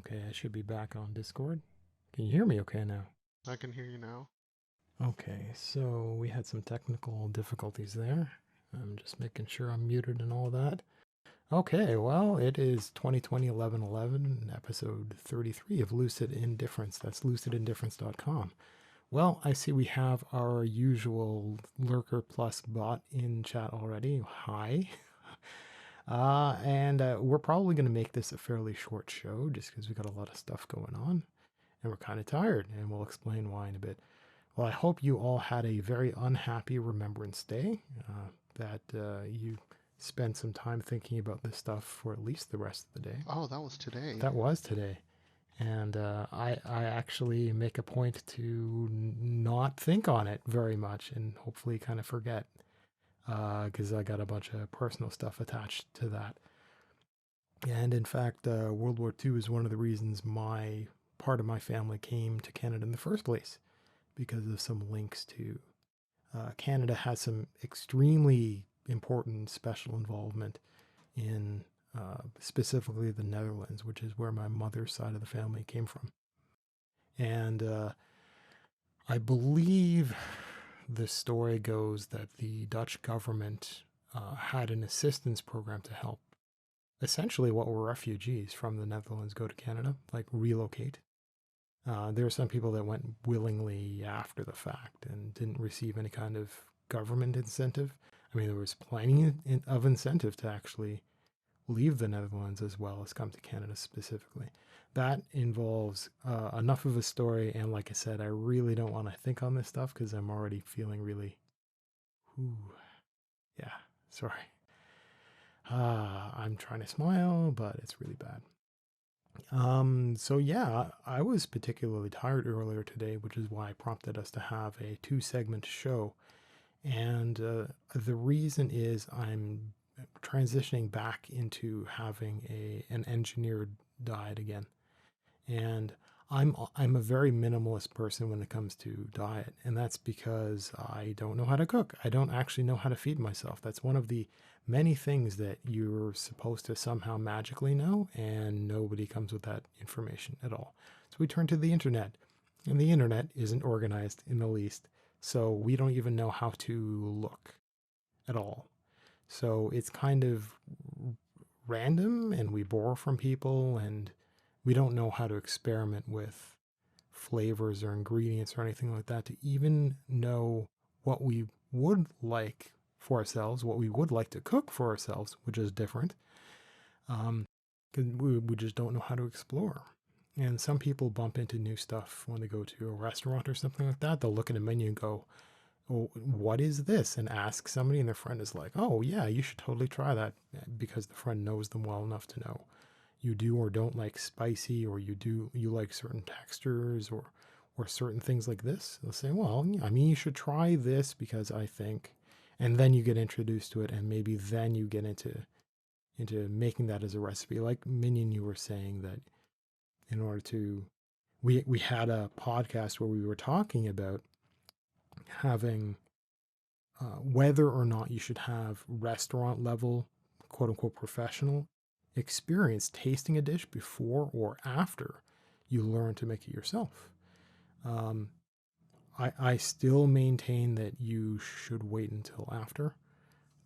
Okay, I should be back on Discord. Can you hear me okay now? I can hear you now. Okay, so we had some technical difficulties there. I'm just making sure I'm muted and all that. Okay, well, it is 2020 11 episode 33 of Lucid Indifference. That's lucidindifference.com. Well, I see we have our usual lurker plus bot in chat already. Hi. And we're probably going to make this a fairly short show just because we got a lot of stuff going on and we're kind of tired, and we'll explain why in a bit. Well, I hope you all had a very unhappy Remembrance Day, that you spent some time thinking about this stuff for at least the rest of the day. Oh, that was today. That was today. And I actually make a point to not think on it very much and hopefully kind of forget, because I got a bunch of personal stuff attached to that. And in fact, World War II is one of the reasons part of my family came to Canada in the first place, because of some links to Canada has some extremely important special involvement in specifically the Netherlands, which is where my mother's side of the family came from. And I believe the story goes that the Dutch government had an assistance program to help essentially what were refugees from the Netherlands go to Canada, like relocate. There are some people that went willingly after the fact and didn't receive any kind of government incentive. I mean, there was plenty of incentive to actually leave the Netherlands as well as come to Canada specifically. That involves enough of a story, and like I said, I really don't want to think on this stuff because I'm already feeling really, yeah, sorry. I'm trying to smile, but it's really bad. So yeah, I was particularly tired earlier today, which is why I prompted us to have a 2-segment show. And the reason is I'm transitioning back into having an engineered diet again. And I'm a very minimalist person when it comes to diet, and that's because I don't know how to cook. I don't actually know how to feed myself. That's one of the many things that you're supposed to somehow magically know, and nobody comes with that information at all. So we turn to the internet, and the internet isn't organized in the least. So we don't even know how to look at all. So it's kind of random, and we borrow from people, and we don't know how to experiment with flavors or ingredients or anything like that to even know what we would like for ourselves, what we would like to cook for ourselves, which is different. Because we just don't know how to explore. And some people bump into new stuff when they go to a restaurant or something like that. They'll look at a menu and go, "Oh, what is this?" and ask somebody, and their friend is like, "Oh yeah, you should totally try that," because the friend knows them well enough to know you do or don't like spicy, or you like certain textures or certain things like this. They'll say, "Well, I mean, you should try this because I think," and then you get introduced to it, and maybe then you get into making that as a recipe. Like Minion, you were saying that in order to, we had a podcast where we were talking about having whether or not you should have restaurant level, quote unquote, professional experience tasting a dish before or after you learn to make it yourself. I still maintain that you should wait until after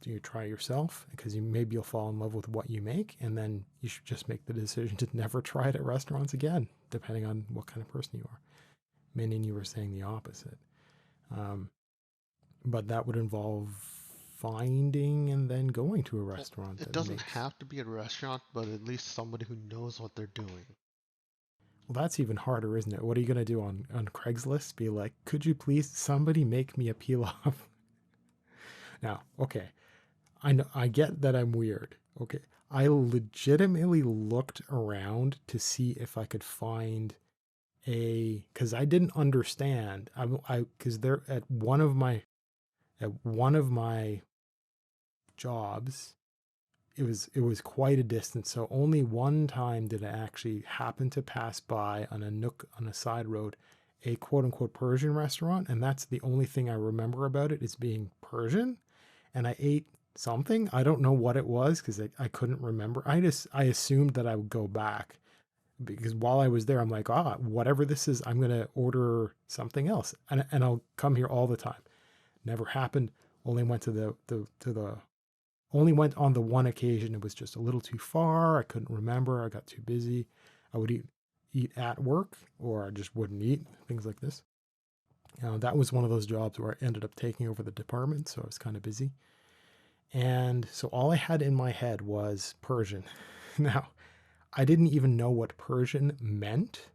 you try yourself, because maybe you'll fall in love with what you make, and then you should just make the decision to never try it at restaurants again, depending on what kind of person you are. Meaning you were saying the opposite. But that would involve finding and then going to a restaurant It that doesn't makes. have to be a restaurant, but at least somebody who knows what they're doing. Well, that's even harder, isn't it? What are you going to do on Craigslist? Be like, "Could you please somebody make me a pilaf?" Now, okay, I know, I get that I'm weird. Okay, I legitimately looked around to see if I could find because I didn't understand. Because they're at one of my jobs. It was quite a distance, so only one time did I actually happen to pass by on a nook on a side road a quote unquote Persian restaurant, and that's the only thing I remember about it is being Persian. And I ate something. I don't know what it was because I couldn't remember. I assumed that I would go back, because while I was there, I'm like, whatever this is, I'm gonna order something else, and I'll come here all the time. Never happened. Only went to the only went on the one occasion. It was just a little too far. I couldn't remember. I got too busy. I would eat at work, or I just wouldn't eat. Things like this. That was one of those jobs where I ended up taking over the department, so I was kind of busy. And so all I had in my head was Persian. Now, I didn't even know what Persian meant.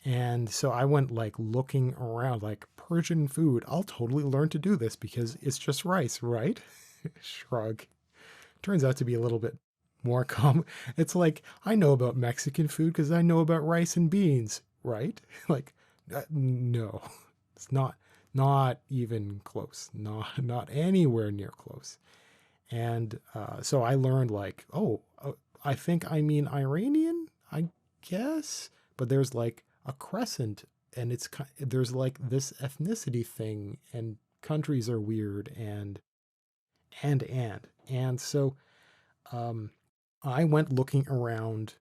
And so I went like looking around, like Persian food. I'll totally learn to do this because it's just rice, right? Shrug. Turns out to be a little bit more common. It's like, I know about Mexican food because I know about rice and beans, right? Like, no, it's not even close. Not anywhere near close. And so I learned like, I think I mean Iranian, I guess. But there's like a crescent, and there's like this ethnicity thing, and countries are weird, and so um, I went looking around,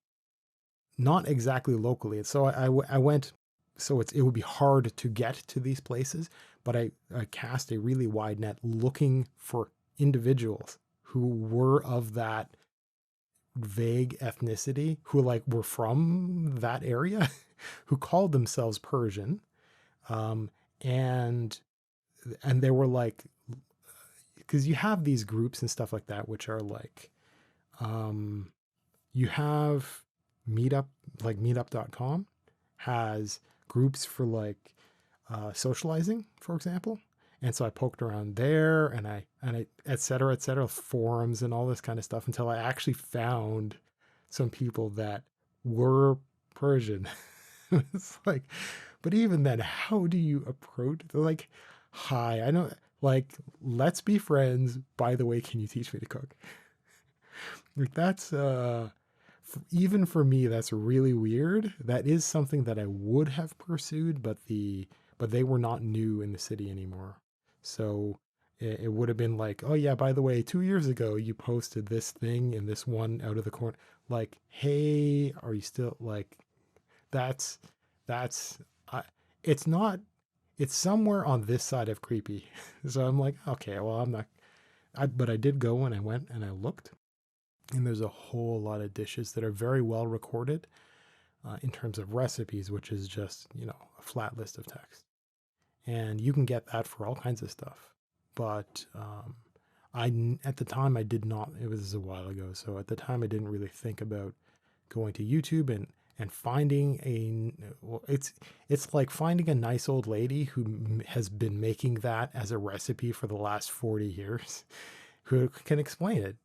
not exactly locally. And so I went, so it would be hard to get to these places, but I cast a really wide net looking for individuals who were of that vague ethnicity, who like were from that area, who called themselves Persian, um, and they were like, because you have these groups and stuff like that, which are like, um, you have Meetup, like Meetup.com has groups for like socializing, for example. And so I poked around there, and I et cetera, forums and all this kind of stuff until I actually found some people that were Persian. It's like, but even then, how do you approach? They're like, hi, I know, like, let's be friends. By the way, can you teach me to cook? Like that's even for me, that's really weird. That is something that I would have pursued, but they were not new in the city anymore. So it would have been like, oh yeah, by the way, 2 years ago you posted this thing in this one out of the corner. Like, hey, are you still like? That's that's I, it's not. It's somewhere on this side of creepy. So I'm like, okay, well I'm not. But I did go and I went and I looked, and there's a whole lot of dishes that are very well recorded in terms of recipes, which is just, a flat list of text. And you can get that for all kinds of stuff. But at the time, I did not, it was a while ago. So at the time, I didn't really think about going to YouTube and finding it's like finding a nice old lady who has been making that as a recipe for the last 40 years who can explain it.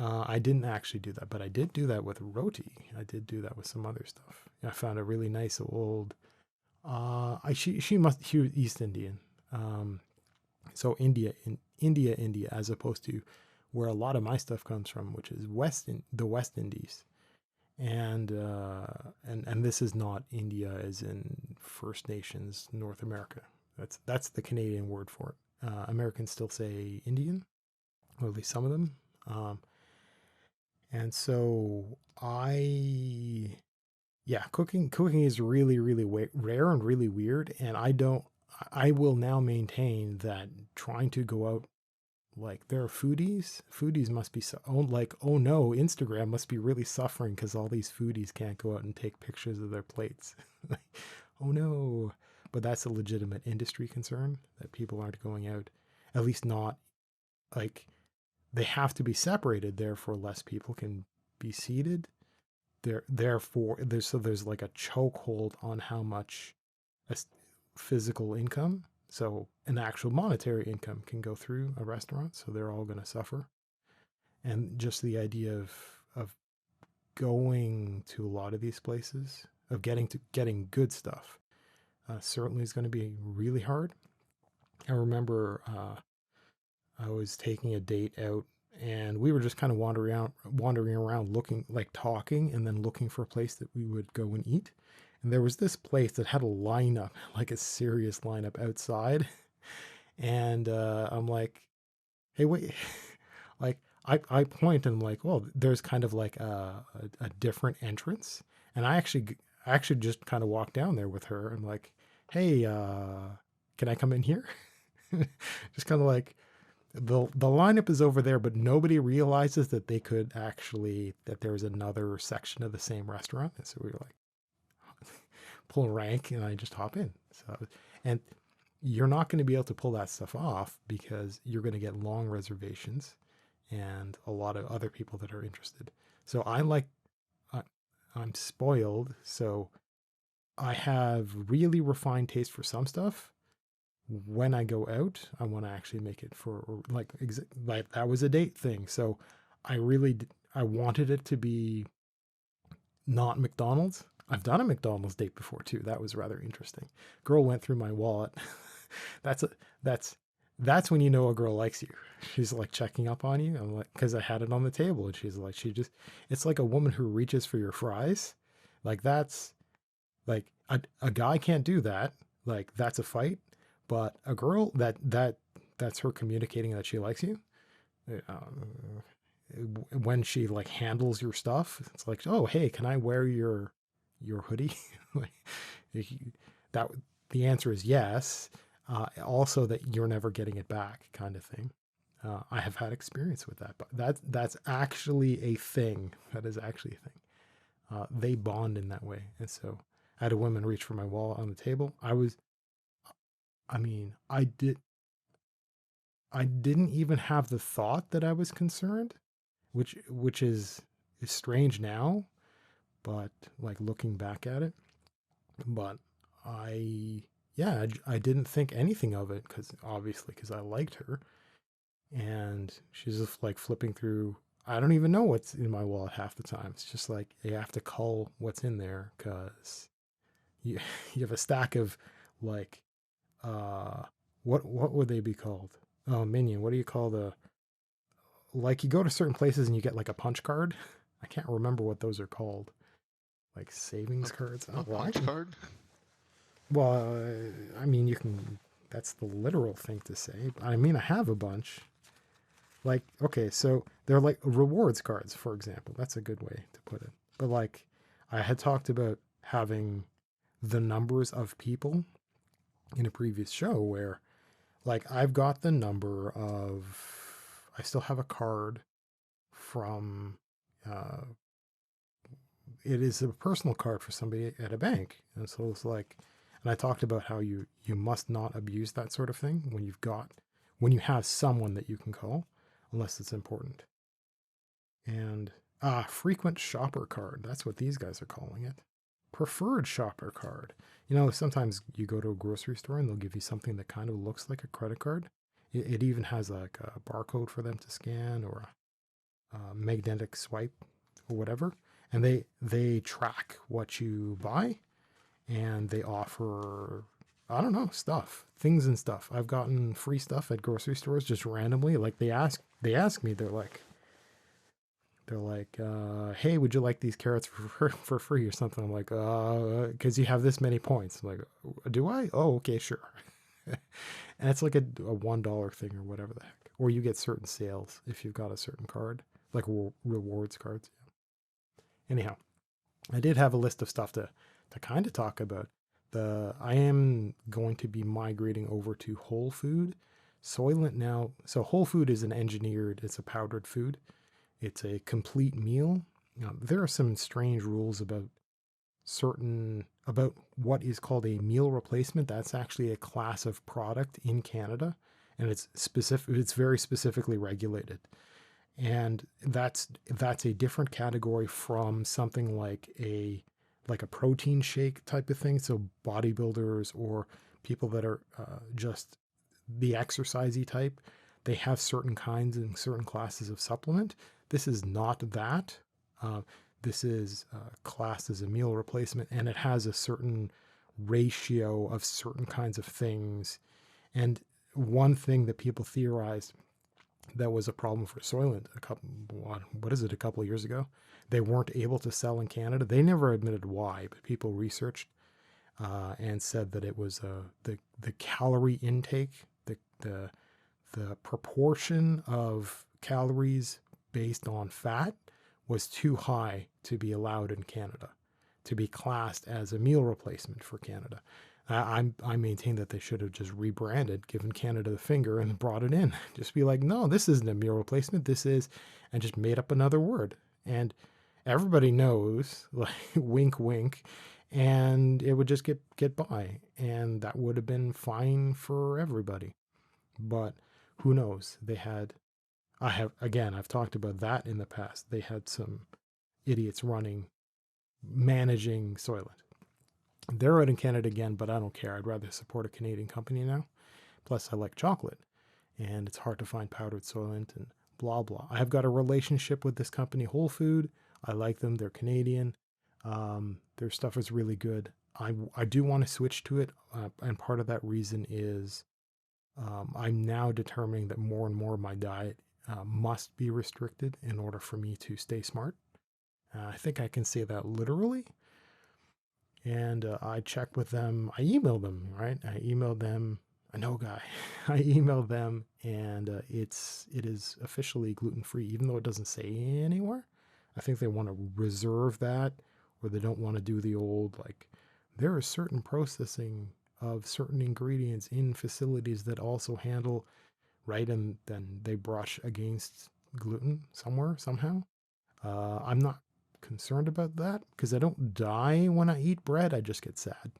I didn't actually do that, but I did do that with roti. I did do that with some other stuff. I found a really nice old. She was East Indian. So India, as opposed to where a lot of my stuff comes from, which is the West Indies, and this is not India as in First Nations North America. That's the Canadian word for it. Americans still say Indian, or at least some of them. And so cooking is really, really rare and really weird. And I will now maintain that trying to go out, like, there are foodies must be like, oh no, Instagram must be really suffering because all these foodies can't go out and take pictures of their plates. Like, oh no. But that's a legitimate industry concern that people aren't going out, at least not like, they have to be separated, therefore less people can be seated. There's like a chokehold on how much physical income, so an actual monetary income, can go through a restaurant. So they're all going to suffer, and just the idea of going to a lot of these places, of getting good stuff, certainly is going to be really hard. I remember I was taking a date out, and we were just kind of wandering around looking, like talking, and then looking for a place that we would go and eat. And there was this place that had a lineup, like a serious lineup outside. And I'm like, hey, wait, like, I point and I'm like, well, there's kind of like a different entrance. And I actually just kind of walked down there with her and like, hey, can I come in here? Just kind of like the lineup is over there, but nobody realizes that they could actually, that there's another section of the same restaurant. And so we were like, pull rank and I just hop in. So, and you're not going to be able to pull that stuff off because you're going to get long reservations and a lot of other people that are interested. So I- I'm spoiled. So I have really refined taste for some stuff. When I go out, I want to actually make it for like that was a date thing. So I wanted it to be not McDonald's. I've done a McDonald's date before too. That was rather interesting. Girl went through my wallet. that's a, that's that's when you know a girl likes you. She's like checking up on you. I'm like, because I had it on the table, and she's like, it's like a woman who reaches for your fries. Like that's like a guy can't do that. Like that's a fight. But a girl that's her communicating that she likes you. Uh, when she like handles your stuff, it's like, oh hey, can I wear your hoodie? Like, that the answer is yes. Also, that you're never getting it back, kind of thing. I have had experience with that, but that's actually a thing. That is actually a thing. They bond in that way, and so I had a woman reach for my wallet on the table. I mean, I didn't even have the thought that I was concerned, which is strange now, but like looking back at it, but I yeah, I didn't think anything of it because obviously because I liked her, and she's just like flipping through. I don't even know what's in my wallet half the time. It's just like you have to cull what's in there because you you have a stack of like uh what would they be called? Oh, minion. What do you call the like you go to certain places and you get like a punch card? I can't remember what those are called. Like savings cards. A Oh, well, punch card? I mean, you can. That's the literal thing to say. I mean, I have a bunch. Like, okay, so they're like rewards cards, for example. That's a good way to put it. But like, I had talked about having the numbers of people in a previous show where, like, I've got the number of. I still have a card from. Uh, it is a personal card for somebody at a bank, and so it's like, and I talked about how you must not abuse that sort of thing when you have someone that you can call, unless it's important. And frequent shopper card. That's what these guys are calling it. Preferred shopper card. You know, sometimes you go to a grocery store and they'll give you something that kind of looks like a credit card. It even has like a barcode for them to scan or a magnetic swipe or whatever. And they track what you buy and they offer, I don't know, stuff, things and stuff. I've gotten free stuff at grocery stores just randomly. Like they ask me, they're like, hey, would you like these carrots for free or something? I'm like, because you have this many points. I'm like, do I? Oh, okay, sure. And it's like a $1 thing or whatever the heck. Or you get certain sales if you've got a certain card, like rewards cards. Anyhow, I did have a list of stuff to kind of talk about. I am going to be migrating over to whole food. Soylent now. So whole food is it's a powdered food. It's a complete meal. There are some strange rules about what is called a meal replacement. That's actually a class of product in Canada, and it's very specifically regulated. And that's a different category from something like a protein shake type of thing. So bodybuilders or people that are just the exercisey type, they have certain kinds and certain classes of supplement. This is not that. Uh, this is classed as a meal replacement, and it has a certain ratio of certain kinds of things. And one thing that people theorized that was a problem for Soylent a couple of years ago. They weren't able to sell in Canada. They never admitted why, but people researched and said that it was the calorie intake, the proportion of calories based on fat was too high to be allowed in Canada, to be classed as a meal replacement for Canada. I maintain that they should have just rebranded, given Canada the finger, and brought it in. Just be like, no, this isn't a meal replacement. This is, and just made up another word. And everybody knows, like, wink, wink, and it would just get by, and that would have been fine for everybody. But who knows? I've talked about that in the past. They had some idiots managing Soylent. They're out in Canada again, but I don't care. I'd rather support a Canadian company now. Plus, I like chocolate, and it's hard to find powdered Soylent and blah, blah. I have got a relationship with this company, Whole Food. I like them. They're Canadian. Their stuff is really good. I do want to switch to it, and part of that reason is I'm now determining that more and more of my diet must be restricted in order for me to stay smart. I think I can say that literally. And I checked with them. I emailed them, right? I emailed them. I know a guy. I emailed them, and it is officially gluten-free, even though it doesn't say anywhere. I think they want to reserve that, or they don't want to do the old, like, there is certain processing of certain ingredients in facilities that also handle, right? And then they brush against gluten somewhere, somehow. I'm not concerned about that because I don't die when I eat bread. I just get sad.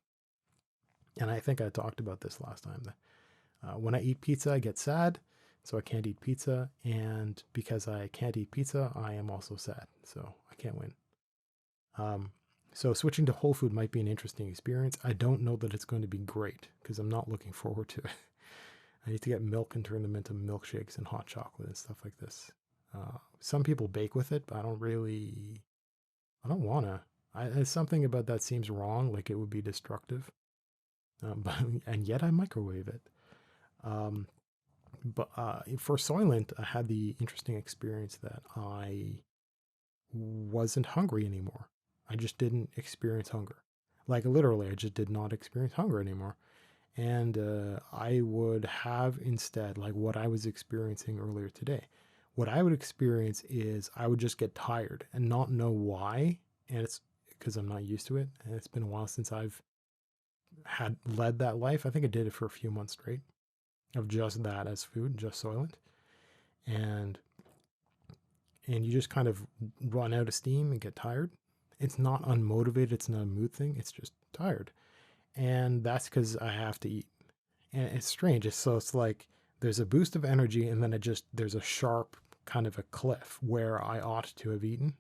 And I think I talked about this last time. When I eat pizza, I get sad, so I can't eat pizza. And because I can't eat pizza, I am also sad, so I can't win. So switching to whole food might be an interesting experience. I don't know that it's going to be great because I'm not looking forward to it. I need to get milk and turn them into milkshakes and hot chocolate and stuff like this. Some people bake with it, but I don't want to. Something about that seems wrong, like it would be destructive. And yet I microwave it. But for Soylent, I had the interesting experience that I wasn't hungry anymore. I just didn't experience hunger. Like literally, I just did not experience hunger anymore. And I would have instead, like what I was experiencing earlier today, what I would experience is I would just get tired and not know why. And it's because I'm not used to it. And it's been a while since I've had led that life. I think I did it for a few months straight of just that as food, just Soylent. And you just kind of run out of steam and get tired. It's not unmotivated. It's not a mood thing. It's just tired. And that's because I have to eat. And it's strange. It's like there's a boost of energy, and then there's a sharp kind of a cliff where I ought to have eaten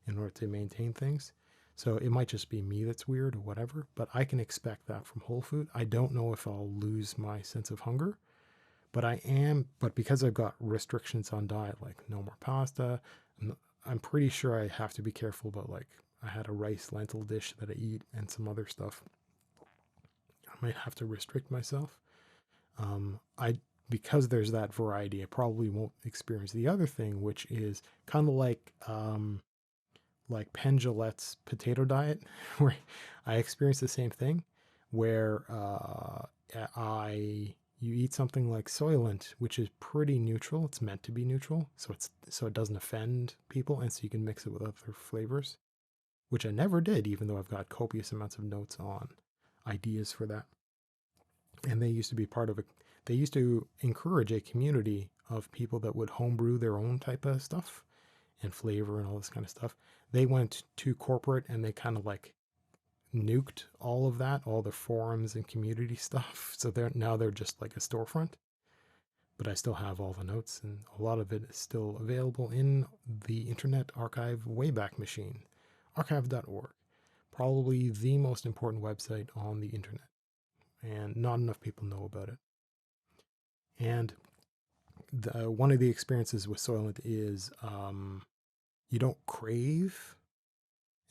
in order to maintain things. So it might just be me that's weird or whatever, but I can expect that from whole food. I don't know if I'll lose my sense of hunger, but because I've got restrictions on diet, like no more pasta, I'm pretty sure I have to be careful about, like, I had a rice lentil dish that I eat and some other stuff. I might have to restrict myself. Because there's that variety, I probably won't experience the other thing, which is kind of like Penn Jillette's potato diet, where I experience the same thing, where you eat something like Soylent, which is pretty neutral. It's meant to be neutral, so it doesn't offend people, and so you can mix it with other flavors, which I never did, even though I've got copious amounts of notes on ideas for that. And they used to be they used to encourage a community of people that would homebrew their own type of stuff and flavor and all this kind of stuff. They went to corporate and they kind of like nuked all of that, all the forums and community stuff. So they're just like a storefront. But I still have all the notes, and a lot of it is still available in the Internet Archive Wayback Machine, archive.org. Probably the most important website on the internet, and not enough people know about it. And one of the experiences with Soylent is you don't crave.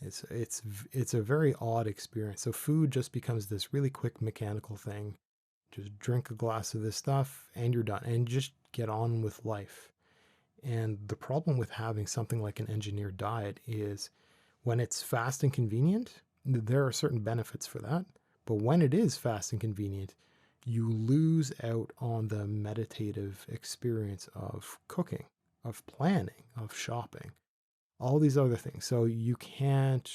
It's a very odd experience. So food just becomes this really quick mechanical thing. Just drink a glass of this stuff and you're done, and just get on with life. And the problem with having something like an engineered diet is when it's fast and convenient, there are certain benefits for that. But when it is fast and convenient, you lose out on the meditative experience of cooking. of planning, of shopping, all these other things. So you can't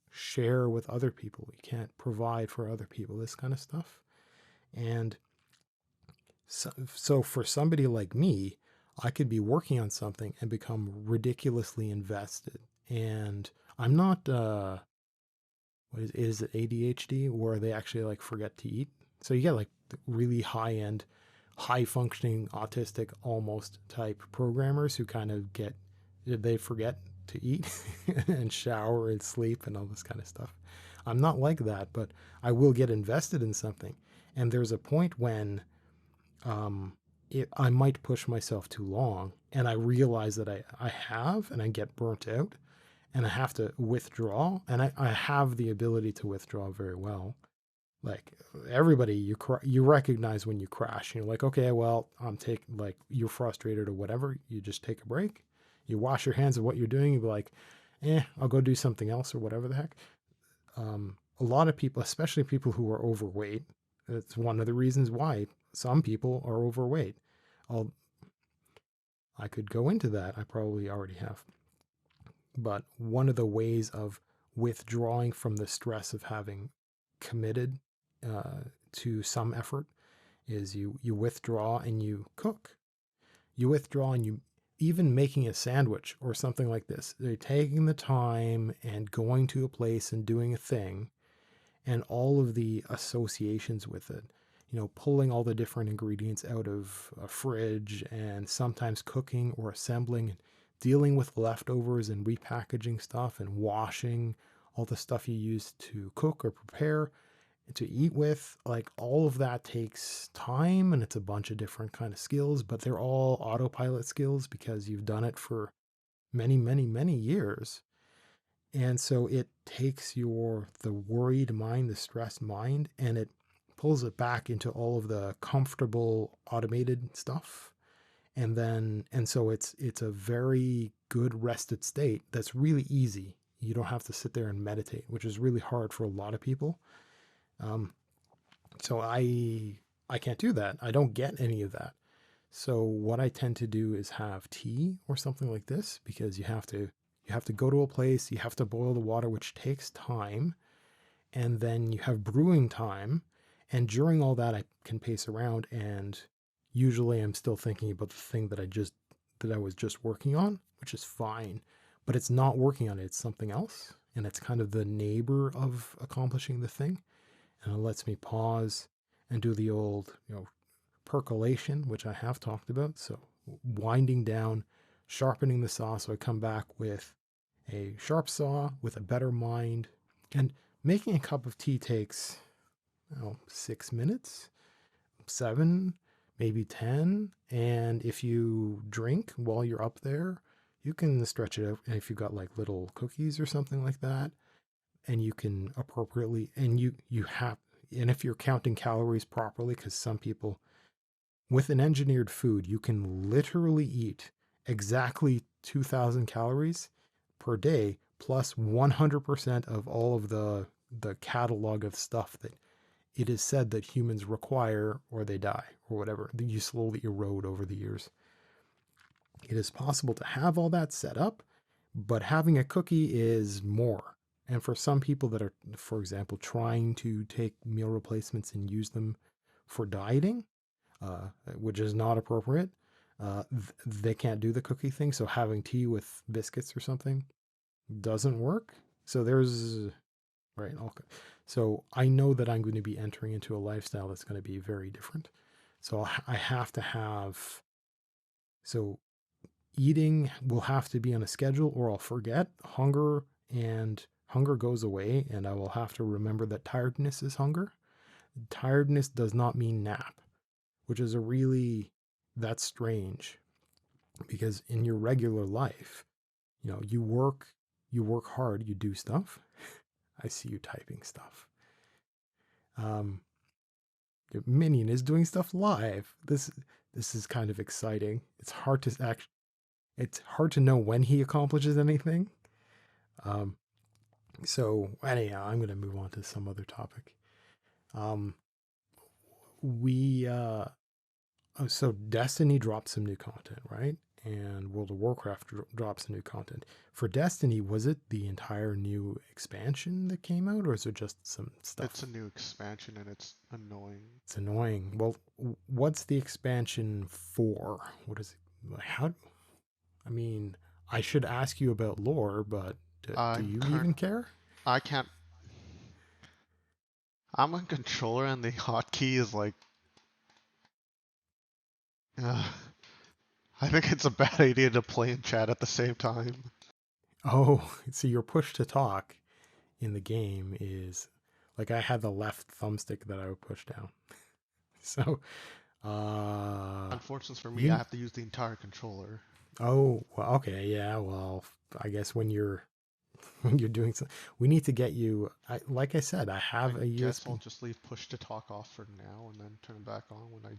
share with other people. You can't provide for other people, this kind of stuff. And so for somebody like me, I could be working on something and become ridiculously invested. And I'm not, what is it ADHD, where they actually like forget to eat? So you get like really high end, high functioning autistic almost type programmers who kind of they forget to eat and shower and sleep and all this kind of stuff. I'm not like that, but I will get invested in something. And there's a point when um, I might push myself too long, and I realize that I have, and I get burnt out, and I have to withdraw, and I have the ability to withdraw very well. Like everybody, you recognize when you crash. You're like, okay, well, like you're frustrated or whatever. You just take a break. You wash your hands of what you're doing. You be like, I'll go do something else or whatever the heck. A lot of people, especially people who are overweight, it's one of the reasons why some people are overweight. I'll, I could go into that. I probably already have. But one of the ways of withdrawing from the stress of having committed to some effort is you withdraw and you cook. You withdraw and you even making a sandwich or something like this. They're taking the time and going to a place and doing a thing and all of the associations with it. You know, pulling all the different ingredients out of a fridge and sometimes cooking or assembling, dealing with leftovers and repackaging stuff and washing all the stuff you use to cook or prepare to eat with. Like all of that takes time, and it's a bunch of different kind of skills, but they're all autopilot skills because you've done it for many, many, many years. And so it takes the worried mind, the stressed mind, and it pulls it back into all of the comfortable automated stuff. And so it's a very good rested state that's really easy. You don't have to sit there and meditate, which is really hard for a lot of people. Um, so I can't do that. I don't get any of that. So what I tend to do is have tea or something like this, because you have to go to a place, you have to boil the water, which takes time, and then you have brewing time, and during all that I can pace around, and usually I'm still thinking about the thing that I was just working on, which is fine, but it's not working on it, it's something else, and it's kind of the neighbor of accomplishing the thing, and it lets me pause and do the old, percolation, which I have talked about. So winding down, sharpening the saw. So I come back with a sharp saw with a better mind. And making a cup of tea takes 6 minutes, 7, maybe 10. And if you drink while you're up there, you can stretch it out. And if you've got like little cookies or something like that, and you can appropriately, and and if you're counting calories properly, because some people, with an engineered food, you can literally eat exactly 2,000 calories per day, plus 100% of all of the catalog of stuff that it is said that humans require or they die or whatever. You slowly erode over the years. It is possible to have all that set up, but having a cookie is more. And for some people that are, for example, trying to take meal replacements and use them for dieting, which is not appropriate. They can't do the cookie thing, so having tea with biscuits or something doesn't work. So there's right. Okay. So I know that I'm going to be entering into a lifestyle that's going to be very different. So I have to have. So eating will have to be on a schedule, or I'll forget and hunger goes away, and I will have to remember that tiredness is hunger. Tiredness does not mean nap, which is that's strange, because in your regular life, you work hard, you do stuff. I see you typing stuff. Um, your minion is doing stuff live. This is kind of exciting. It's hard to know when he accomplishes anything. Um, so anyhow, I'm going to move on to some other topic. Um, we so Destiny dropped some new content, right? and World of Warcraft drops new content. For Destiny, was it the entire new expansion that came out, or is it just some It's a stuff? new expansion and it's annoying. It's annoying. Well, what's the expansion for? What is it? How? I mean, I should ask you about lore, but do I'm you current. even care? I can't. I'm on controller and the hotkey is like. Uh, I think it's a bad idea to play and chat at the same time. Oh, see, your push to talk in the game is like I had the left thumbstick that I would push down. So, uh, Unfortunately for me, I you, have to use the entire controller. oh, well, okay, yeah, well, I guess when you're when you're doing so, we need to get you. Like I said, I I have a guess I'll USB. just leave push to talk off for now and then turn it back on when I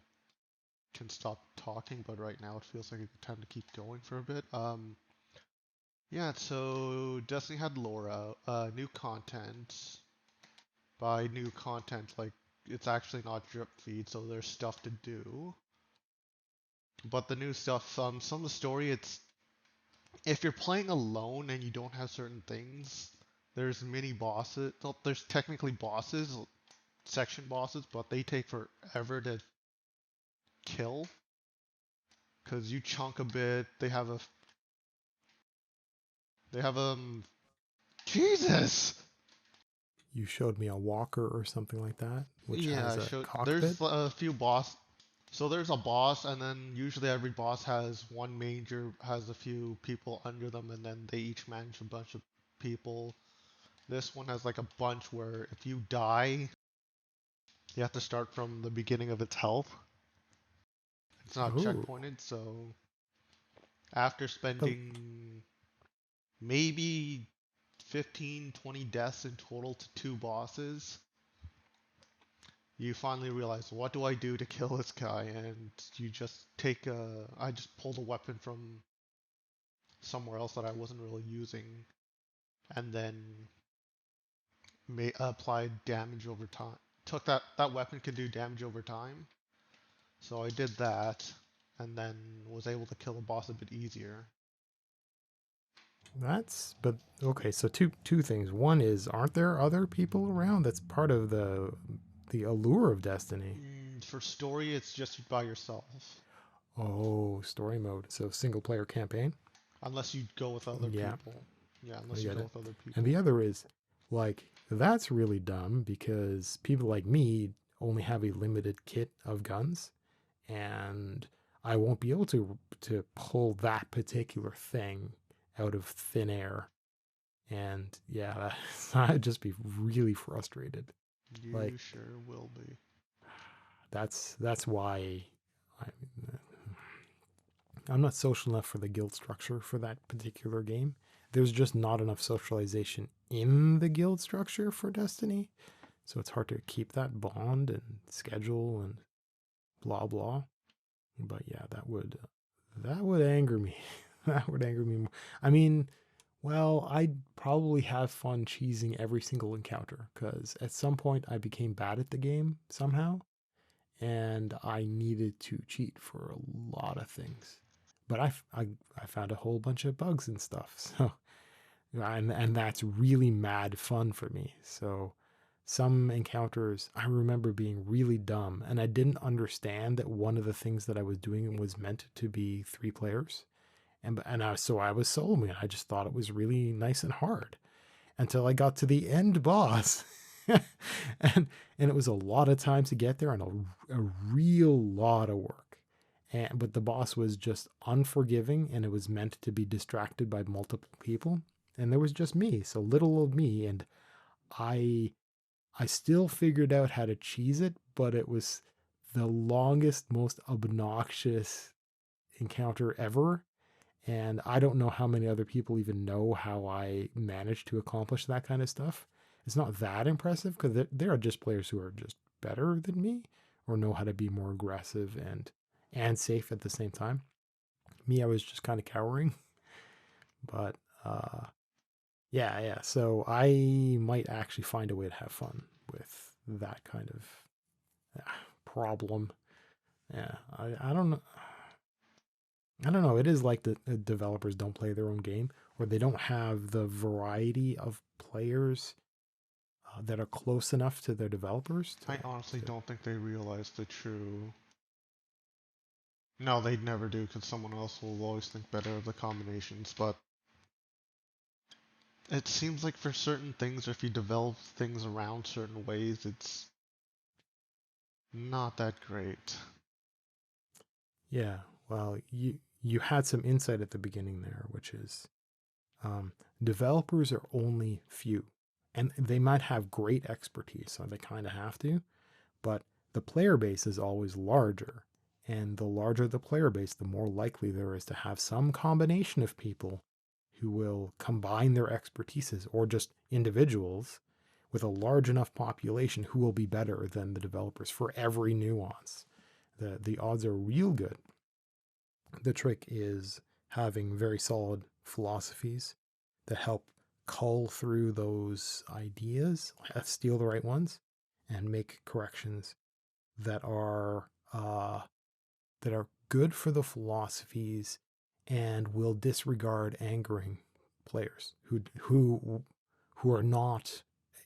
can stop talking. But right now, it feels like a good time to keep going for a bit. Yeah. So Destiny had lore out, new content. By new content, like it's actually not drip feed, so there's stuff to do. But the new stuff, some of the story, it's if you're playing alone and you don't have certain things, there's mini bosses. Well, there's technically bosses, section bosses, but they take forever to kill because you chunk a bit. They have Jesus. You showed me a walker or something like that, which Yeah, has I a showed. There's cockpit. a few boss. So there's a boss, and then usually every boss has one major, has a few people under them, and then they each manage a bunch of people. This one has like a bunch where if you die, you have to start from the beginning of its health. It's not Oh, checkpointed, so after but spending maybe 15, 20 deaths in total to two bosses, you finally realize, what do I do to kill this guy? And you just I just pulled a weapon from somewhere else that I wasn't really using, and then applied damage over time. Took that weapon can do damage over time, so I did that, and then was able to kill the boss a bit easier. but okay. So two things. One is, aren't there other people around? That's part of the allure of Destiny. For story, it's just by yourself, Oh, story mode. So single player campaign. unless you go with other Yeah, people. Yeah, I unless you get go it. with other And the people. other is like that's really dumb because people like me only have a limited kit of guns, and I won't be able to pull that particular thing out of thin air. And yeah, I'd just be really frustrated. Like You sure will be. that's why I, I'm not social enough for the guild structure for that particular game. There's just not enough socialization in the guild structure for Destiny, so it's hard to keep that bond and schedule and blah blah. But yeah, that would anger me. That would anger me more. I mean, well, I'd probably have fun cheesing every single encounter because at some point I became bad at the game somehow, and I needed to cheat for a lot of things. But I found a whole bunch of bugs and stuff. So and that's really mad fun for me. So some encounters I remember being really dumb, and I didn't understand that one of the things that I was doing was meant to be three players, so I was soloing. I just thought it was really nice and hard until I got to the end boss. and and it was a lot of time to get there and a real lot of work. But the boss was just unforgiving, and it was meant to be distracted by multiple people, and there was just me, so little of me, and I I still figured out how to cheese it, but it was the longest, most obnoxious encounter ever, and I don't know how many other people even know how I managed to accomplish that kind of stuff. It's not that impressive because there are just players who are just better than me or know how to be more aggressive and safe at the same time. Me, I was just kind of cowering, but uh, yeah, yeah. So I might actually find a way to have fun with that kind of problem. Yeah, I don't know. I don't know. It is like the developers don't play their own game, or they don't have the variety of players that are close enough to their developers I honestly to. don't think they realize the true. No, they'd never do because someone else will always think better of the combinations. But it seems like for certain things, or if you develop things around certain ways, it's not that great. Yeah, well, you had some insight at the beginning there, which is um, developers are only few, and they might have great expertise, so they kind of have to. But the player base is always larger, and the larger the player base, the more likely there is to have some combination of people who will combine their expertises, or just individuals with a large enough population who will be better than the developers for every nuance. The odds are real good. The trick is having very solid philosophies that help cull through those ideas, steal the right ones, and make corrections that are good for the philosophies and will disregard angering players who are not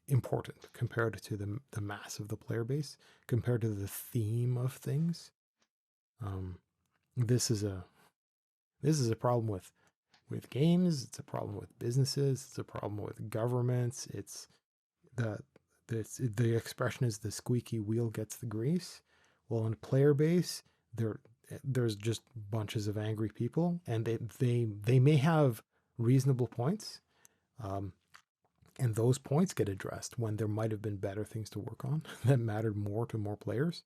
important compared to the mass of the player base, compared to the theme of things. Um, this is a problem with games. It's a problem with businesses. It's a problem with governments. It's the the expression is the squeaky wheel gets the grease. Well, in a player base, there's just bunches of angry people, and they may have reasonable points, um, and those points get addressed when there might have been better things to work on that mattered more to more players.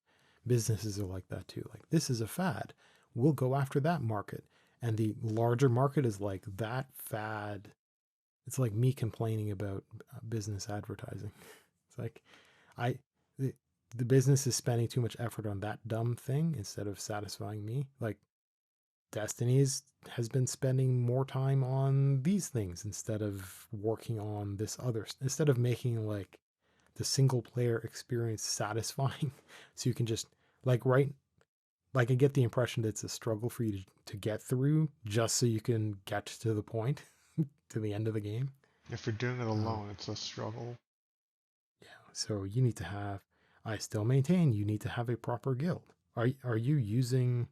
Businesses are like that too. Like, this is a fad. We'll go after that market. And the larger market is like, that fad. It's like me complaining about business advertising. It's like, I, the, the business is spending too much effort on that dumb thing instead of satisfying me. Like, Destiny's has been spending more time on these things instead of working on this other, instead of making like the single player experience satisfying. So you can just, like, right, like, I get the impression that it's a struggle for you to get through just so you can get to the point, to the end of the game. If you're doing it um, alone, it's a struggle. yeah, so you need to have, I still maintain, you need to have a proper guild. Are you using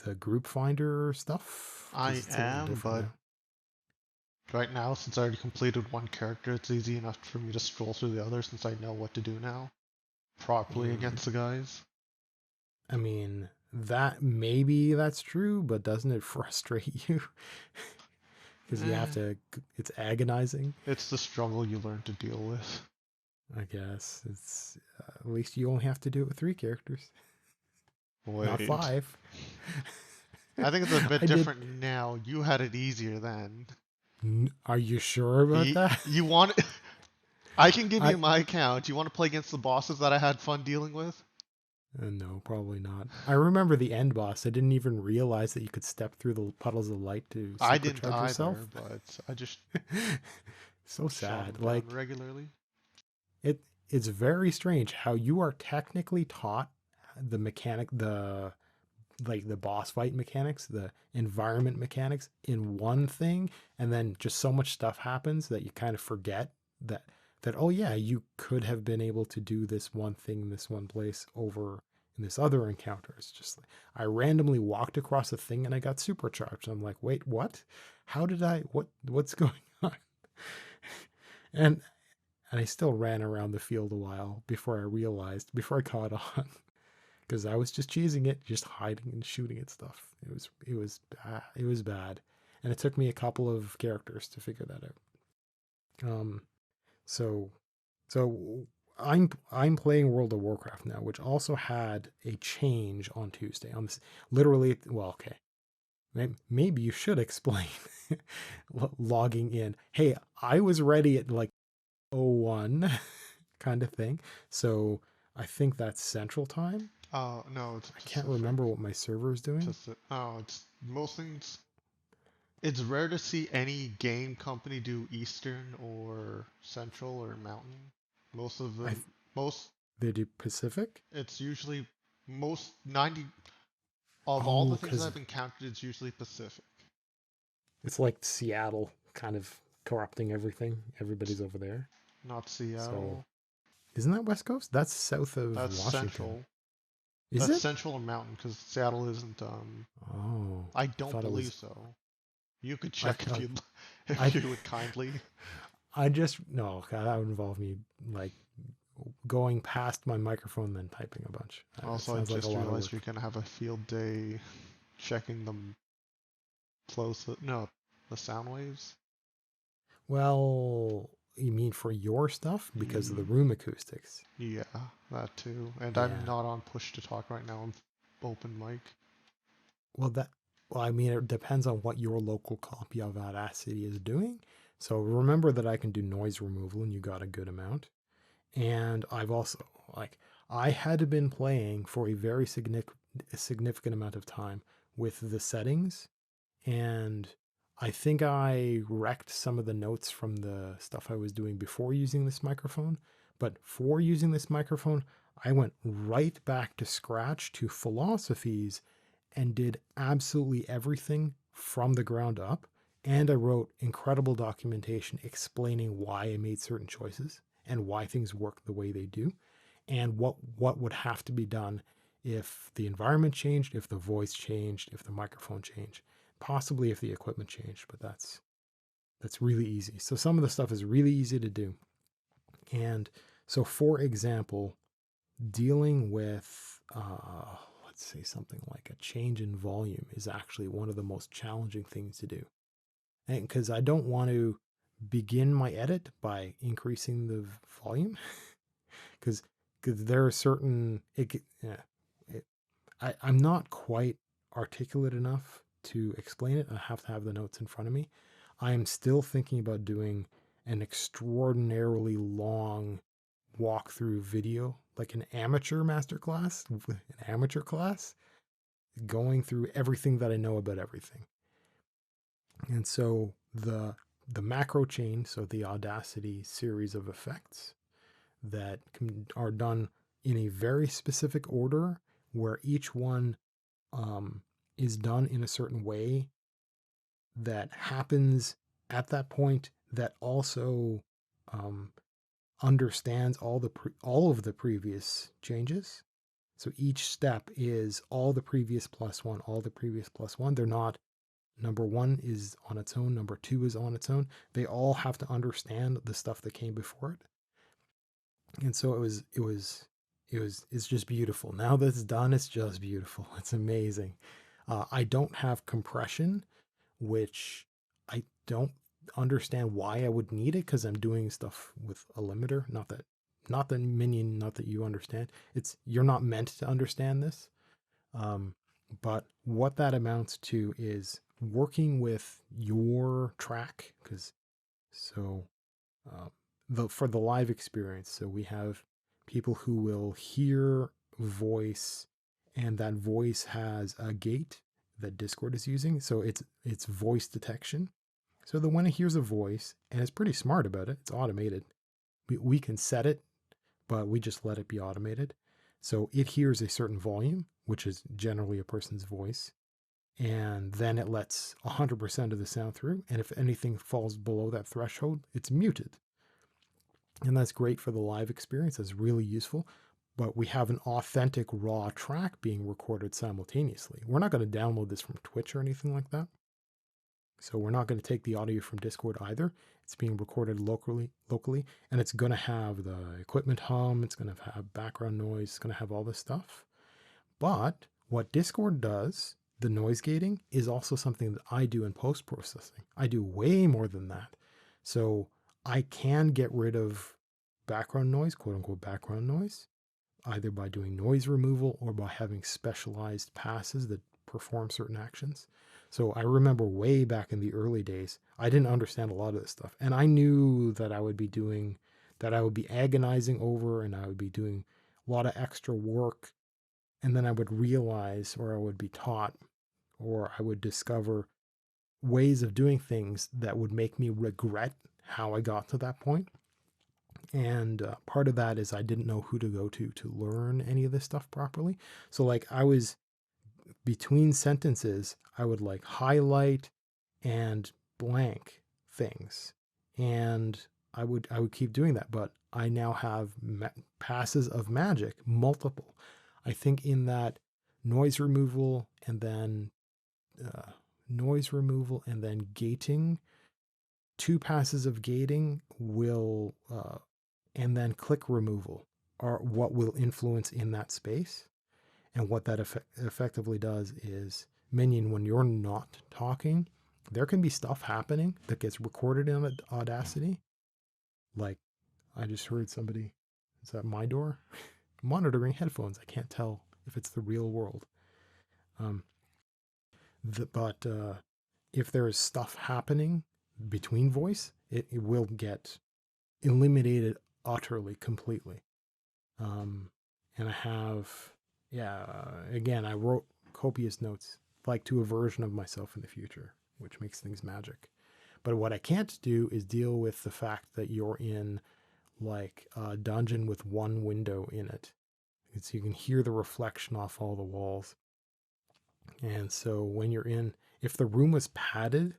the group finder stuff? Because I it's a little am, different but now. right now, since I already completed one character, it's easy enough for me to scroll through the others since I know what to do now properly Mm, against the guys. I mean, that maybe that's true, but doesn't it frustrate you? Because you have Eh, to, it's agonizing. it's the struggle you learn to deal with. I guess it's at least you only have to do it with 3 characters, not Wait. 5. I think it's a bit I did. different now. You had it easier then. Are you sure about that? You want. I can give you I my account. You want to play against the bosses that I had fun dealing with? no, probably not. I remember the end boss. I didn't even realize that you could step through the puddles of light to I didn't supercharge either, yourself. but I just So shot him sad. down Like, regularly. it's very strange how you are technically taught the boss fight mechanics, the environment mechanics in one thing, and then just so much stuff happens that you kind of forget that oh yeah, you could have been able to do this one thing in this one place over in this other encounter. It's just like, I randomly walked across a thing and I got supercharged. I'm like, wait, what? How did I what's going on? And I still ran around the field a while before I caught on, because I was just cheesing it, just hiding and shooting at stuff. It was bad. It was bad, and it took me a couple of characters to figure that out. Um, so so I'm playing World of Warcraft now, which also had a change on Tuesday. On this, literally, well, okay, maybe you should explain logging in. Hey, I was ready at like 01 kind of thing. So I think that's Central Time. Oh, no, it's I can't Pacific. remember what my server is doing. Oh, it's most things. It's rare to see any game company do Eastern or Central or Mountain. Most of I them, most, They do Pacific. it's usually most 90. Of all the Oh, things that because I've encountered, it's usually Pacific. it's like Seattle kind of corrupting everything. Everybody's over there. Not So Seattle. isn't that West Coast? That's south of That's Washington. Central. Is That's it? Central or Mountain, because Seattle isn't. Oh, I I don't thought it believe was. so. You could I check if thought you if I you would kindly. I just no. God, that would involve me like going past my microphone then typing a bunch. It Also, I sounds like a just lot of realized work. you're gonna have a field day checking them close. No, the sound waves. Well, you mean for your stuff because of the room acoustics? Yeah, that too. And I'm Yeah. not on push to talk right now. I'm open mic. Well, that well, I mean, it depends on what your local copy of Audacity is doing. So remember that I can do noise removal, and you got a good amount. And I've also like I had been playing for a very significant amount of time with the settings, and I think I wrecked some of the notes from the stuff I was doing before using this microphone. But for using this microphone, I went right back to scratch to philosophies and did absolutely everything from the ground up. And I wrote incredible documentation explaining why I made certain choices and why things work the way they do, and what would have to be done if the environment changed, if the voice changed, if the microphone changed, possibly if the equipment changed. But that's really easy. So some of the stuff is really easy to do. And so, for example, dealing with let's say something like a change in volume is actually one of the most challenging things to do, and because I don't want to begin my edit by increasing the volume, because there are certain yeah, it, I'm not quite articulate enough to explain it. I have to have the notes in front of me. I am still thinking about doing an extraordinarily long walkthrough video, like an amateur masterclass, an amateur class, going through everything that I know about everything. And so the macro chain, so the Audacity series of effects that are done in a very specific order, where each one um, is done in a certain way that happens at that point, that also um, understands all of the previous changes. So each step is all the previous plus one, all the previous plus one. They're not number one is on its own, number two is on its own. They all have to understand the stuff that came before it. And so it's just beautiful. Now that it's done, it's just beautiful. It's amazing. I don't have compression, which I don't understand why I would need it, because I'm doing stuff with a limiter. Not that minion, not that you understand. It's you're not meant to understand this. Um, but what that amounts to is working with your track, because so uh, for the live experience. So we have people who will hear voice, and that voice has a gate that Discord is using. So it's voice detection. So that when it hears a voice, and it's pretty smart about it, it's automated. We can set it, but we just let it be automated. So it hears a certain volume, which is generally a person's voice, and then it lets 100% of the sound through. And if anything falls below that threshold, it's muted. And that's great for the live experience. That's really useful. But we have an authentic raw track being recorded simultaneously. We're not going to download this from Twitch or anything like that. So we're not going to take the audio from Discord either. It's being recorded locally, and it's going to have the equipment hum. It's going to have background noise. It's going to have all this stuff. But what Discord does, the noise gating, is also something that I do in post processing. I do way more than that. So I can get rid of background noise, quote unquote background noise, either by doing noise removal or by having specialized passes that perform certain actions. So I remember way back in the early days, I didn't understand a lot of this stuff. And I knew that I would be agonizing over, and I would be doing a lot of extra work. And then I would realize, or I would be taught, or I would discover ways of doing things that would make me regret how I got to that point. And part of that is I didn't know who to go to learn any of this stuff properly. So like I was between sentences, I would like highlight and blank things. And I would keep doing that, but I now have passes of magic, multiple. I think in that noise removal and then uh, gating, 2 passes of gating will and then click removal are what will influence in that space. And what that effectively does is, minion, when you're not talking, there can be stuff happening that gets recorded in Audacity. Like, I just heard somebody, is that my door? Monitoring headphones. I can't tell if it's the real world. Um, but if there is stuff happening between voice, it will get eliminated utterly, completely. And I have, yeah, again, I wrote copious notes, like to a version of myself in the future, which makes things magic. But what I can't do is deal with the fact that you're in like a dungeon with one window in it. So you can hear the reflection off all the walls. And so when you're in, if the room was padded,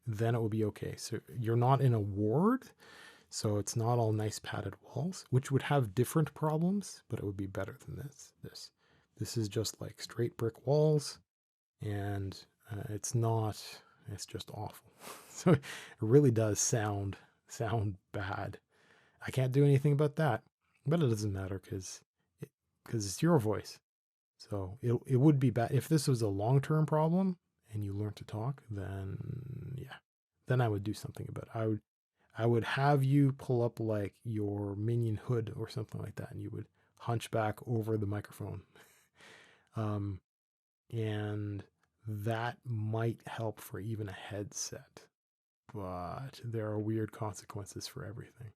then it would be okay. So you're not in a ward, so it's not all nice padded walls, which would have different problems, but it would be better than this is just like straight brick walls, and it's just awful. So it really does sound bad. I can't do anything about that, but it doesn't matter because it's your voice. So it would be bad if this was a long-term problem and you learn to talk, then yeah, then I would do something about it. I would have you pull up like your minion hood or something like that, and you would hunch back over the microphone. And that might help for even a headset, but there are weird consequences for everything.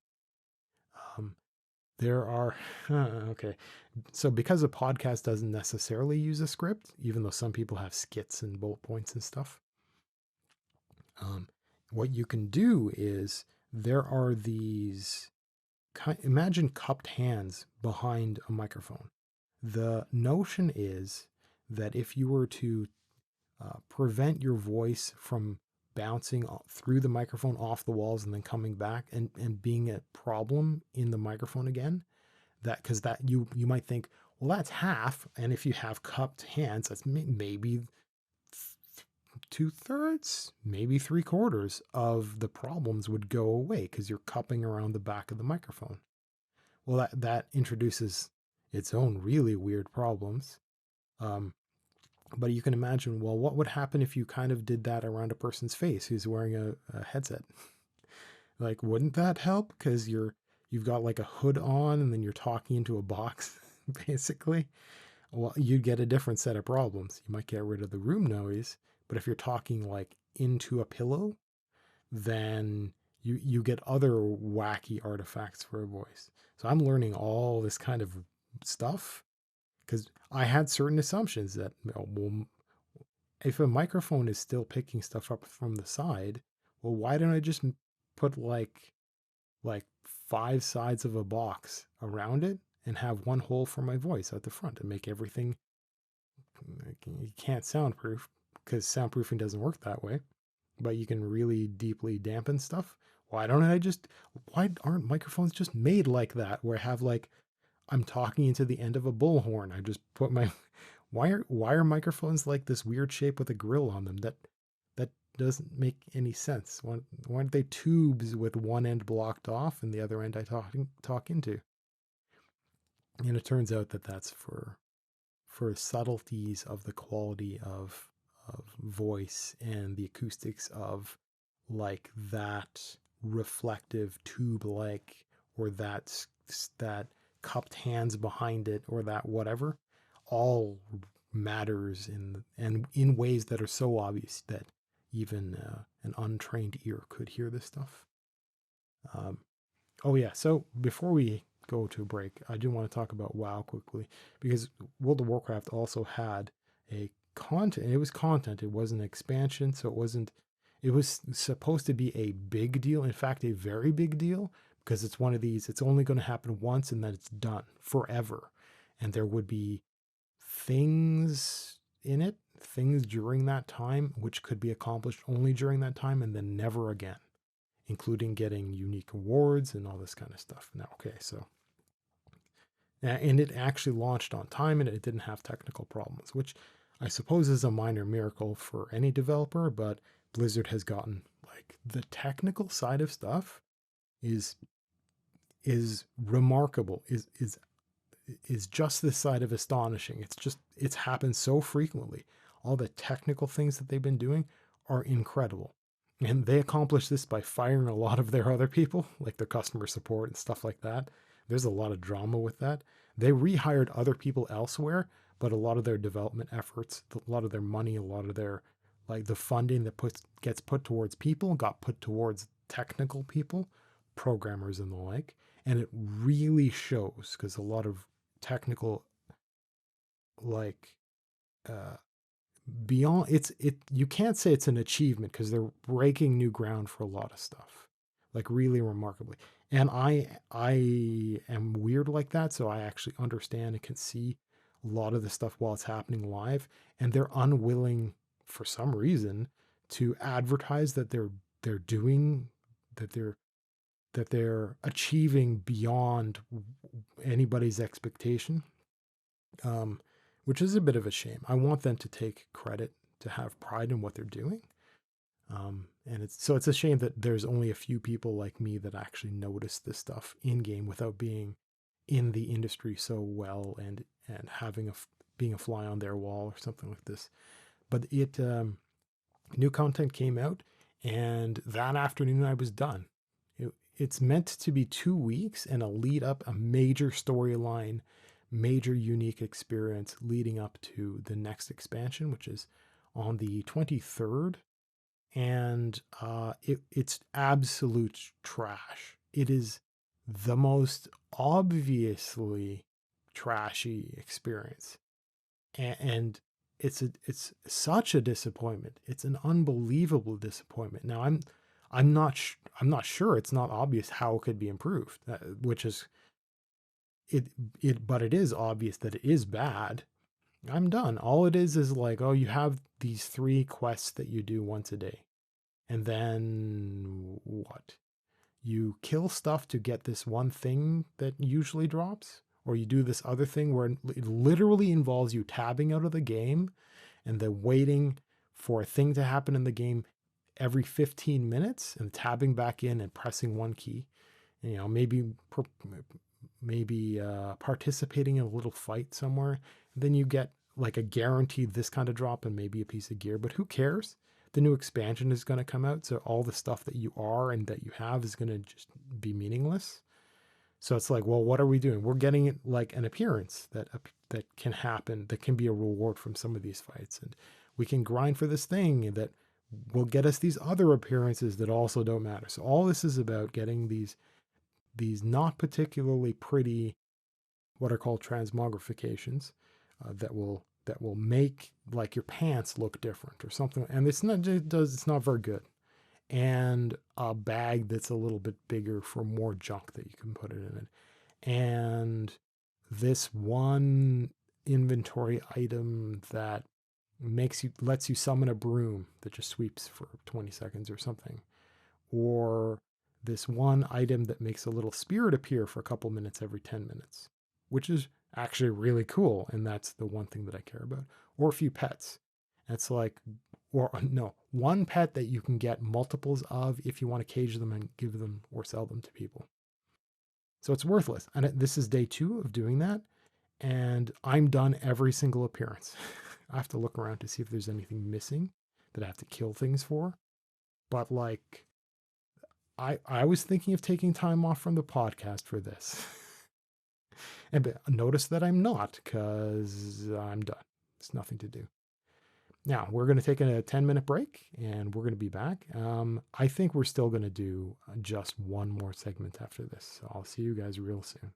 There are, okay. So because a podcast doesn't necessarily use a script, even though some people have skits and bullet points and stuff, what you can do is there are these, imagine cupped hands behind a microphone. The notion is that if you were to prevent your voice from bouncing through the microphone off the walls and then coming back and being a problem in the microphone again, that because that you might think, well, that's half, and if you have cupped hands, that's maybe 2/3, maybe 3/4 of the problems would go away because you're cupping around the back of the microphone. Well, that introduces its own really weird problems. But you can imagine, well, what would happen if you kind of did that around a person's face who's wearing a headset? Like, wouldn't that help? Because you've got like a hood on and then you're talking into a box, basically. Well, you'd get a different set of problems. You might get rid of the room noise, but if you're talking like into a pillow, then you get other wacky artifacts for a voice. So I'm learning all this kind of stuff because I had certain assumptions that, well, if a microphone is still picking stuff up from the side, well, why don't I just put like 5 sides of a box around it and have one hole for my voice at the front and make everything, you can't soundproof because soundproofing doesn't work that way, but you can really deeply dampen stuff. Why aren't microphones just made like that, where I have like, I'm talking into the end of a bullhorn. I just put my, why are microphones like this weird shape with a grill on them? That doesn't make any sense. Why aren't they tubes with one end blocked off and the other end I talk into? And it turns out that that's for subtleties of the quality of voice and the acoustics of like that reflective tube like, or that cupped hands behind it, or that whatever, all matters in ways that are so obvious that even an untrained ear could hear this stuff. Oh yeah, so before we go to a break, I do want to talk about WoW quickly, because World of Warcraft also had a content. It was content. It wasn't an expansion, so it wasn't. It was supposed to be a big deal. In fact, a very big deal, because it's one of these. It's only going to happen once, and then it's done forever. And there would be things in it things during that time, which could be accomplished only during that time and then never again, including getting unique awards and all this kind of stuff. Now, okay, so, and it actually launched on time and it didn't have technical problems, which I suppose is a minor miracle for any developer, but Blizzard has gotten like the technical side of stuff is remarkable, is just this side of astonishing. It's happened so frequently. All the technical things that they've been doing are incredible. And they accomplish this by firing a lot of their other people, like their customer support and stuff like that. There's a lot of drama with that. They rehired other people elsewhere, but a lot of their development efforts, a lot of their money, a lot of their like the funding that gets put towards people got put towards technical people, programmers and the like. And it really shows because a lot of technical like uh beyond it you can't say it's an achievement because they're breaking new ground for a lot of stuff, like really remarkably. And I am weird like that, so I actually understand and can see a lot of the stuff while it's happening live, and they're unwilling for some reason to advertise that they're doing that they're achieving beyond anybody's expectation, um, which is a bit of a shame. I want them to take credit, to have pride in what they're doing. And it's a shame that there's only a few people like me that actually notice this stuff in game without being in the industry so well and having being a fly on their wall or something like this. But new content came out, and that afternoon I was done. It's meant to be 2 weeks and a lead up, a major storyline, major unique experience leading up to the next expansion, which is on the 23rd. And it's absolute trash. It is the most obviously trashy experience, and it's such a disappointment. It's an unbelievable disappointment. Now I'm not sure. It's not obvious how it could be improved, which is but it is obvious that it is bad. I'm done. All it is like, oh, you have these 3 quests that you do once a day. And then what? You kill stuff to get this one thing that usually drops, or you do this other thing where it literally involves you tabbing out of the game and then waiting for a thing to happen in the game every 15 minutes and tabbing back in and pressing one key. You know, maybe participating in a little fight somewhere. Then you get like a guaranteed this kind of drop and maybe a piece of gear, but who cares? The new expansion is going to come out, so all the stuff that you are and that you have is going to just be meaningless. So it's like, well, what are we doing? We're getting it like an appearance that can happen, that can be a reward from some of these fights, and we can grind for this thing that will get us these other appearances that also don't matter. So all this is about getting these not particularly pretty, what are called transmogrifications, that will make like your pants look different or something. And it's not very good. And a bag that's a little bit bigger for more junk that you can put it in it. And this one inventory item that lets you summon a broom that just sweeps for 20 seconds or something. Or this one item that makes a little spirit appear for a couple minutes every 10 minutes, which is actually really cool. And that's the one thing that I care about. Or a few pets. It's like, or no, one pet that you can get multiples of if you want to cage them and give them or sell them to people. So it's worthless. And this is day 2 of doing that. And I'm done every single appearance. I have to look around to see if there's anything missing that I have to kill things for. But like, I was thinking of taking time off from the podcast for this. And notice that I'm not, because I'm done. It's nothing to do. Now, we're going to take a 10-minute break, and we're going to be back. I think we're still going to do just one more segment after this. So I'll see you guys real soon.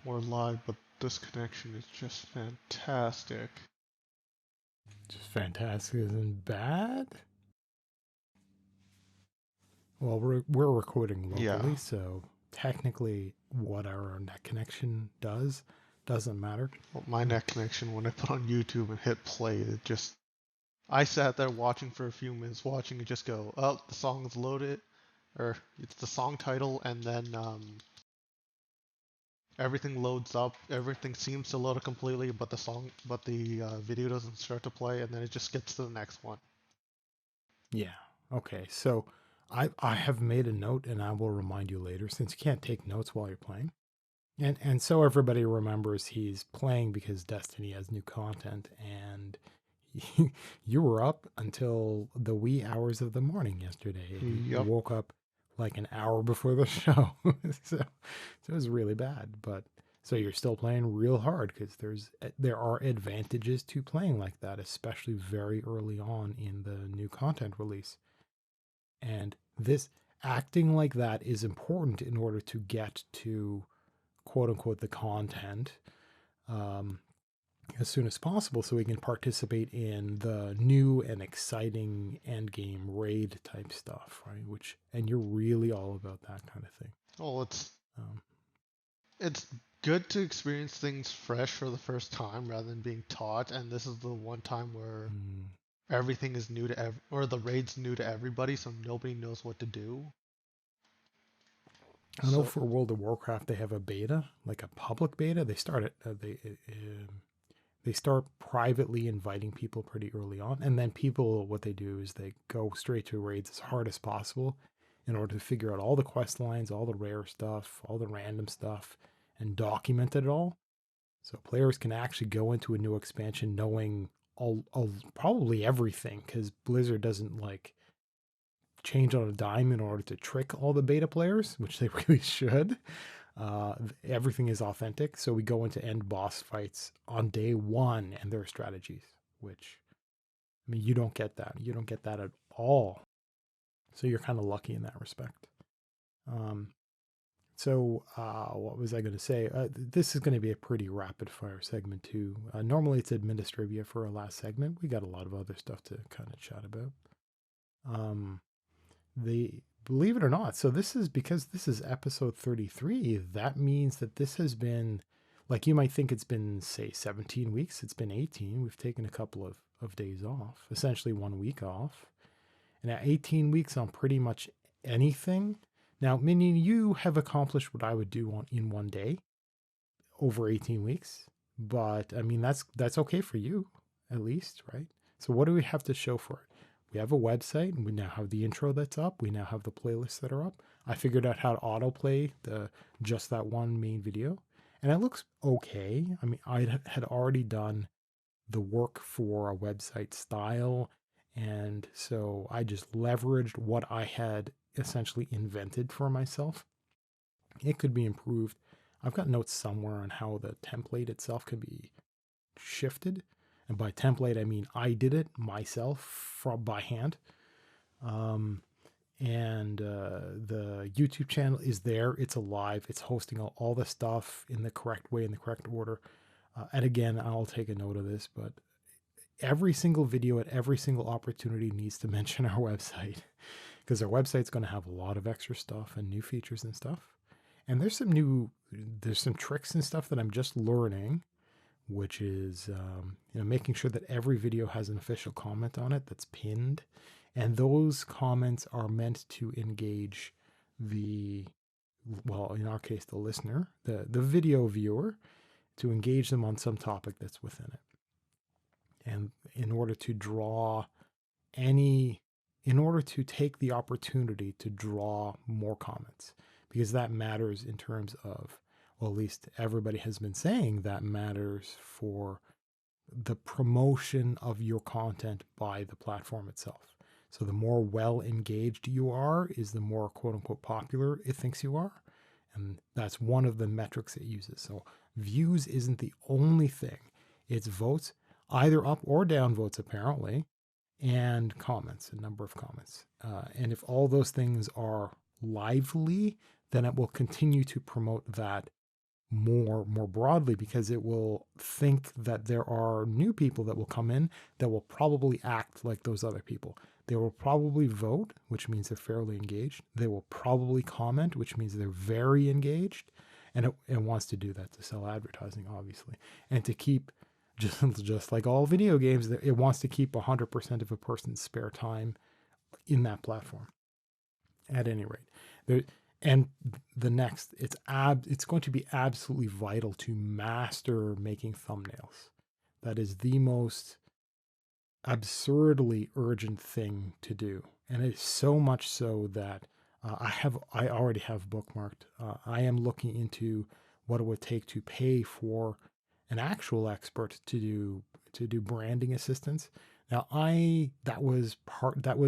We're live, but this connection is just fantastic. Just fantastic isn't bad? Well, we're recording locally, Yeah. so technically what our net connection does doesn't matter. Well, my net connection, when I put on YouTube and hit play, it just, I sat there watching for a few minutes, watching it just go, oh, the song's loaded, or it's the song title, and then everything loads up. Everything seems to load up completely, but the video doesn't start to play, and then it just skips to the next one. Yeah. Okay. So I have made a note, and I will remind you later, since you can't take notes while you're playing. And so everybody remembers he's playing because Destiny has new content, and you were up until the wee hours of the morning yesterday. You Yep. woke up like an hour before the show. so it was really bad. But so you're still playing real hard because there are advantages to playing like that, especially very early on in the new content release. And this acting like that is important in order to get to quote unquote the content um, as soon as possible so we can participate in the new and exciting end game raid type stuff, right? And you're really all about that kind of thing. Well, Um, it's good to experience things fresh for the first time rather than being taught, and this is the one time where mm, everything is new to or the raid's new to everybody, so nobody knows what to do. I know So, for World of Warcraft they have a beta, like a public beta. They start it. They start privately inviting people pretty early on, and then people, what they do is they go straight to raids as hard as possible in order to figure out all the quest lines, all the rare stuff, all the random stuff, and document it all. So players can actually go into a new expansion knowing all probably everything, because Blizzard doesn't like change on a dime in order to trick all the beta players, which they really should. Everything is authentic. So we go into end boss fights on day one and their strategies, which, I mean, you don't get that. You don't get that at all. So you're kind of lucky in that respect. What was I going to say? This is going to be a pretty rapid fire segment too. Normally it's Administrivia for our last segment. We got a lot of other stuff to kind of chat about. The Believe it or not, so this is because this is episode 33. That means that this has been, like, you might think it's been, say, 17 weeks. It's been 18. We've taken a couple of days off, essentially 1 week off. And at 18 weeks on pretty much anything. Now, meaning you have accomplished what I would do in one day over 18 weeks. But I mean, that's okay for you, at least, right? So what do we have to show for it? We have a website, and we now have the intro that's up. We now have the playlists that are up. I figured out how to autoplay just that one main video, and it looks okay. I mean, I had already done the work for a website style, and so I just leveraged what I had essentially invented for myself. It could be improved. I've got notes somewhere on how the template itself can be shifted. And by template, I mean I did it myself by hand. The YouTube channel is there. It's alive. It's hosting all the stuff in the correct way, in the correct order. And again, I'll take a note of this, but every single video at every single opportunity needs to mention our website, because our website's going to have a lot of extra stuff and new features and stuff. And there's some tricks and stuff that I'm just learning, which is making sure that every video has an official comment on it that's pinned, and those comments are meant to engage in our case, the listener, the video viewer, to engage them on some topic that's within it. And in order to take the opportunity to draw more comments, because that matters in terms of, well, at least everybody has been saying that matters for the promotion of your content by the platform itself. So the more well engaged you are is the more quote unquote popular it thinks you are. And that's one of the metrics it uses. So views isn't the only thing. It's votes, either up or down votes apparently, and comments, a number of comments. And if all those things are lively, then it will continue to promote that more broadly, because it will think that there are new people that will come in that will probably act like those other people. They will probably vote, which means they're fairly engaged. They will probably comment, which means they're very engaged. And it wants to do that to sell advertising, obviously, and to keep just like all video games, it wants to keep 100% of a person's spare time in that platform. At any rate, there, and the next, it's going to be absolutely vital to master making thumbnails. That is the most absurdly urgent thing to do, and it's so much so that I already have bookmarked. I am looking into what it would take to pay for an actual expert to do branding assistance. Now, that was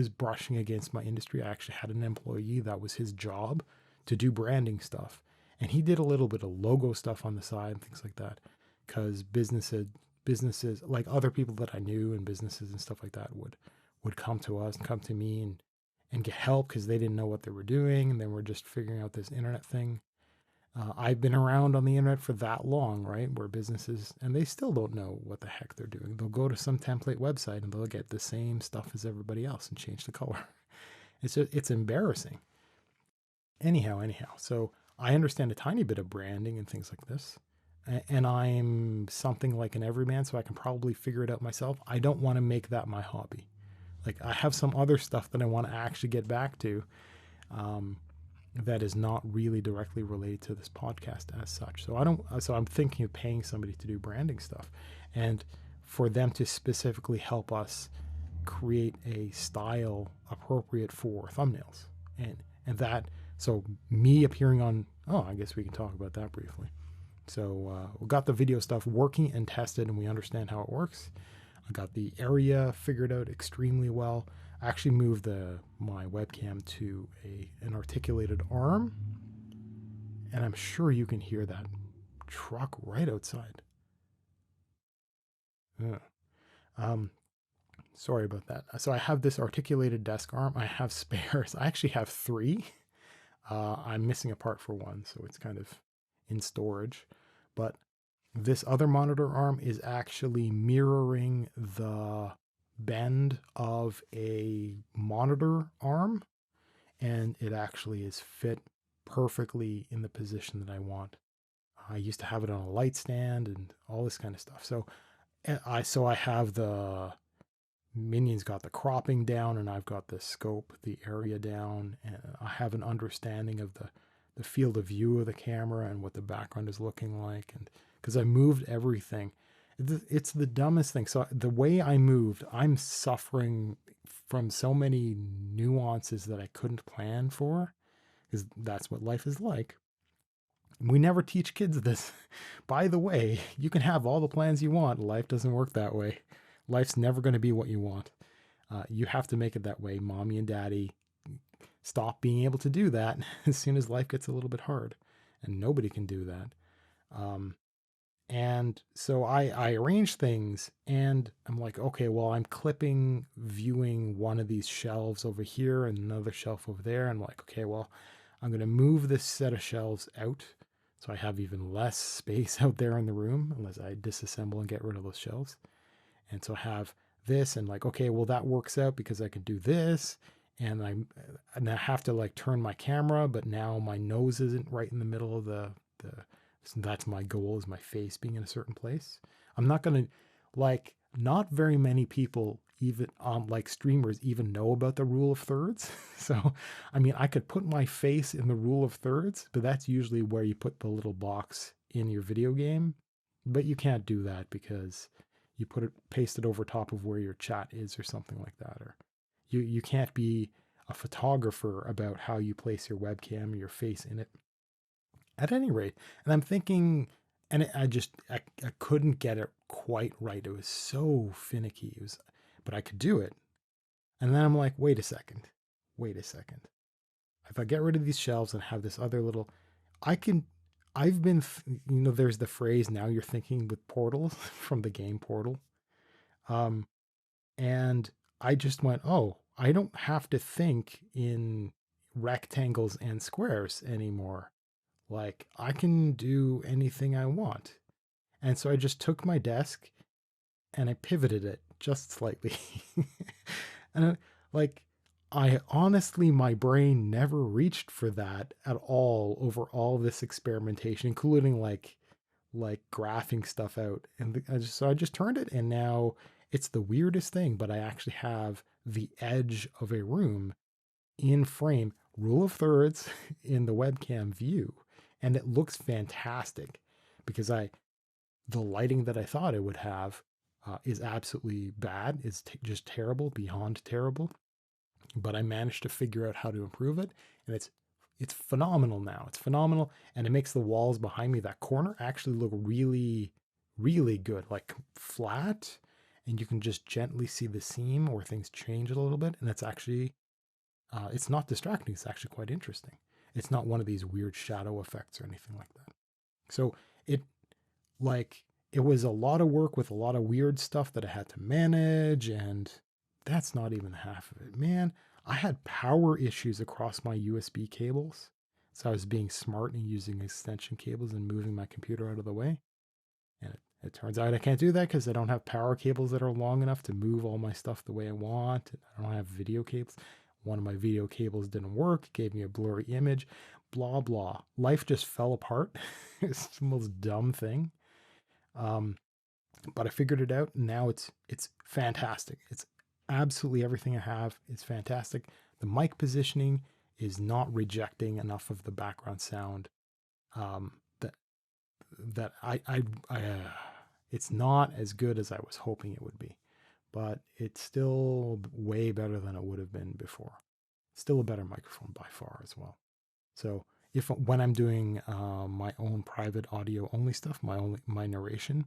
brushing against my industry. I actually had an employee that was his job to do branding stuff, and he did a little bit of logo stuff on the side and things like that, because businesses like other people that I knew and businesses and stuff like that would come to us and come to me and get help because they didn't know what they were doing, and then we're just figuring out this internet thing. I've been around on the internet for that long, right? Where businesses, and they still don't know what the heck they're doing. They'll go to some template website and they'll get the same stuff as everybody else and change the color. It's embarrassing. Anyhow. So I understand a tiny bit of branding and things like this. And I'm something like an everyman, so I can probably figure it out myself. I don't want to make that my hobby. Like, I have some other stuff that I want to actually get back to. That is not really directly related to this podcast as such. So I'm thinking of paying somebody to do branding stuff, and for them to specifically help us create a style appropriate for thumbnails. And that, so me appearing on, I guess we can talk about that briefly. So we got the video stuff working and tested, and we understand how it works. I got the area figured out extremely well. I actually moved my webcam to an articulated arm, and I'm sure you can hear that truck right outside. Sorry about that. So I have this articulated desk arm. I have spares. I actually have 3. I'm missing a part for one, so it's kind of in storage. But this other monitor arm is actually mirroring the bend of a monitor arm, and it actually is fit perfectly in the position that I want. I used to have it on a light stand and all this kind of stuff. So I have the Minion's got the cropping down, and I've got the scope, the area down, and I have an understanding of the field of view of the camera and what the background is looking like. And because I moved everything, it's the dumbest thing. So the way I moved, I'm suffering from so many nuances that I couldn't plan for, because that's what life is like. We never teach kids this. By the way, you can have all the plans you want. Life doesn't work that way. Life's never going to be what you want. You have to make it that way. Mommy and daddy stop being able to do that as soon as life gets a little bit hard, and nobody can do that. And so I arrange things, and I'm like, okay, well, I'm viewing one of these shelves over here and another shelf over there. I'm like, okay, well, I'm going to move this set of shelves out so I have even less space out there in the room, unless I disassemble and get rid of those shelves. And so I have this, and like, okay, well, that works out because I can do this, and I have to like turn my camera, but now my nose isn't right in the middle of so that's my goal, is my face being in a certain place. I'm not going to, not very many people, even like streamers, even know about the rule of thirds. So, I mean, I could put my face in the rule of thirds, but that's usually where you put the little box in your video game. But you can't do that because you paste it over top of where your chat is or something like that. Or you can't be a photographer about how you place your webcam or your face in it. At any rate, and I'm thinking, and I couldn't get it quite right. It was so finicky. But I could do it. And then I'm like, wait a second. If I get rid of these shelves and have this other little, there's the phrase, now you're thinking with portals from the game Portal. And I just went, I don't have to think in rectangles and squares anymore. Like, I can do anything I want. And so I just took my desk and I pivoted it just slightly. And I honestly, my brain never reached for that at all over all this experimentation, including like graphing stuff out. And so I just turned it, and now it's the weirdest thing. But I actually have the edge of a room in frame, rule of thirds in the webcam view, and it looks fantastic because the lighting that I thought it would have is absolutely bad. It's just terrible, beyond terrible. But I managed to figure out how to improve it, and it's phenomenal now. It's phenomenal, and it makes the walls behind me, that corner, actually look really, really good, like flat, and you can just gently see the seam where things change a little bit, and it's not distracting. It's actually quite interesting. It's not one of these weird shadow effects or anything like that. So it like it was a lot of work with a lot of weird stuff that I had to manage, and that's not even half of it. Man, I had power issues across my USB cables. So I was being smart and using extension cables and moving my computer out of the way. And it turns out I can't do that because I don't have power cables that are long enough to move all my stuff the way I want. I don't have video cables. One of my video cables didn't work, gave me a blurry image, blah, blah. Life just fell apart. It's the most dumb thing. Um, but I figured it out. And now it's fantastic. It's absolutely everything I have is fantastic. The mic positioning is not rejecting enough of the background sound that it's not as good as I was hoping it would be, but it's still way better than it would have been before. Still a better microphone by far as well. So if when I'm doing my own private audio only stuff, my narration,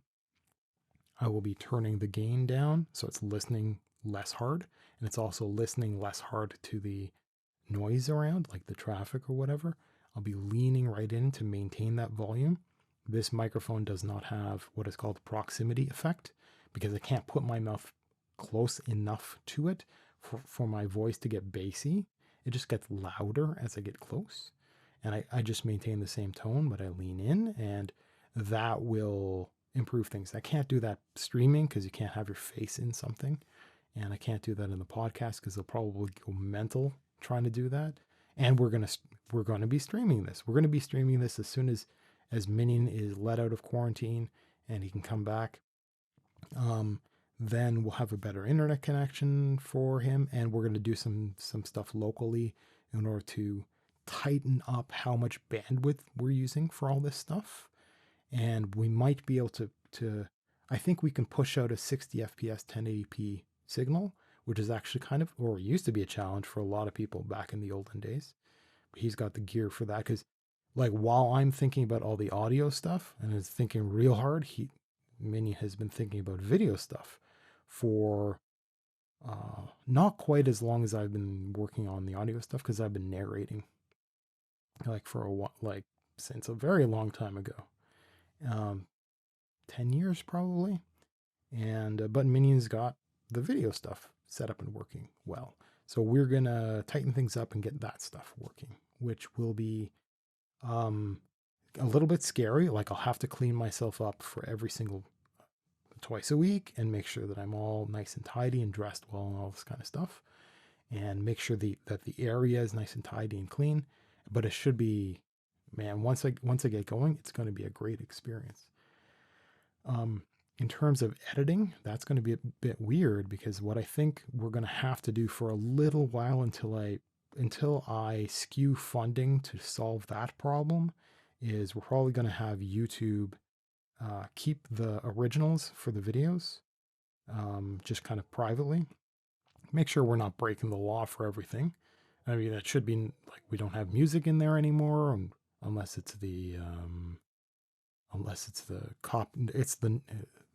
I will be turning the gain down so it's listening less hard, and it's also listening less hard to the noise around, like the traffic or whatever. I'll be leaning right in to maintain that volume. This microphone does not have what is called proximity effect because I can't put my mouth close enough to it for my voice to get bassy. It just gets louder as I get close. And I just maintain the same tone, but I lean in, and that will improve things. I can't do that streaming because you can't have your face in something. And I can't do that in the podcast because they'll probably go mental trying to do that. And we're gonna be streaming this. We're gonna be streaming this as soon as Minion is let out of quarantine and he can come back. Then we'll have a better internet connection for him, and we're gonna do some stuff locally in order to tighten up how much bandwidth we're using for all this stuff. And we might be able to I think we can push out a 60 FPS 1080p signal, which is actually kind of, or used to be, a challenge for a lot of people back in the olden days. But he's got the gear for that because, like, while I'm thinking about all the audio stuff and is thinking real hard, Mini has been thinking about video stuff for not quite as long as I've been working on the audio stuff because I've been narrating like for a while, like since a very long time ago, 10 years probably. And but Minion's got the video stuff set up and working well. So we're gonna tighten things up and get that stuff working, which will be a little bit scary. Like I'll have to clean myself up for every single twice a week and make sure that I'm all nice and tidy and dressed well and all this kind of stuff, and make sure that the area is nice and tidy and clean. But it should be, man, once I get going, it's going to be a great experience. In terms of editing, that's going to be a bit weird because what I think we're going to have to do for a little while until I skew funding to solve that problem is we're probably going to have YouTube keep the originals for the videos, just kind of privately. Make sure we're not breaking the law for everything. I mean, it should be like we don't have music in there anymore, unless it's the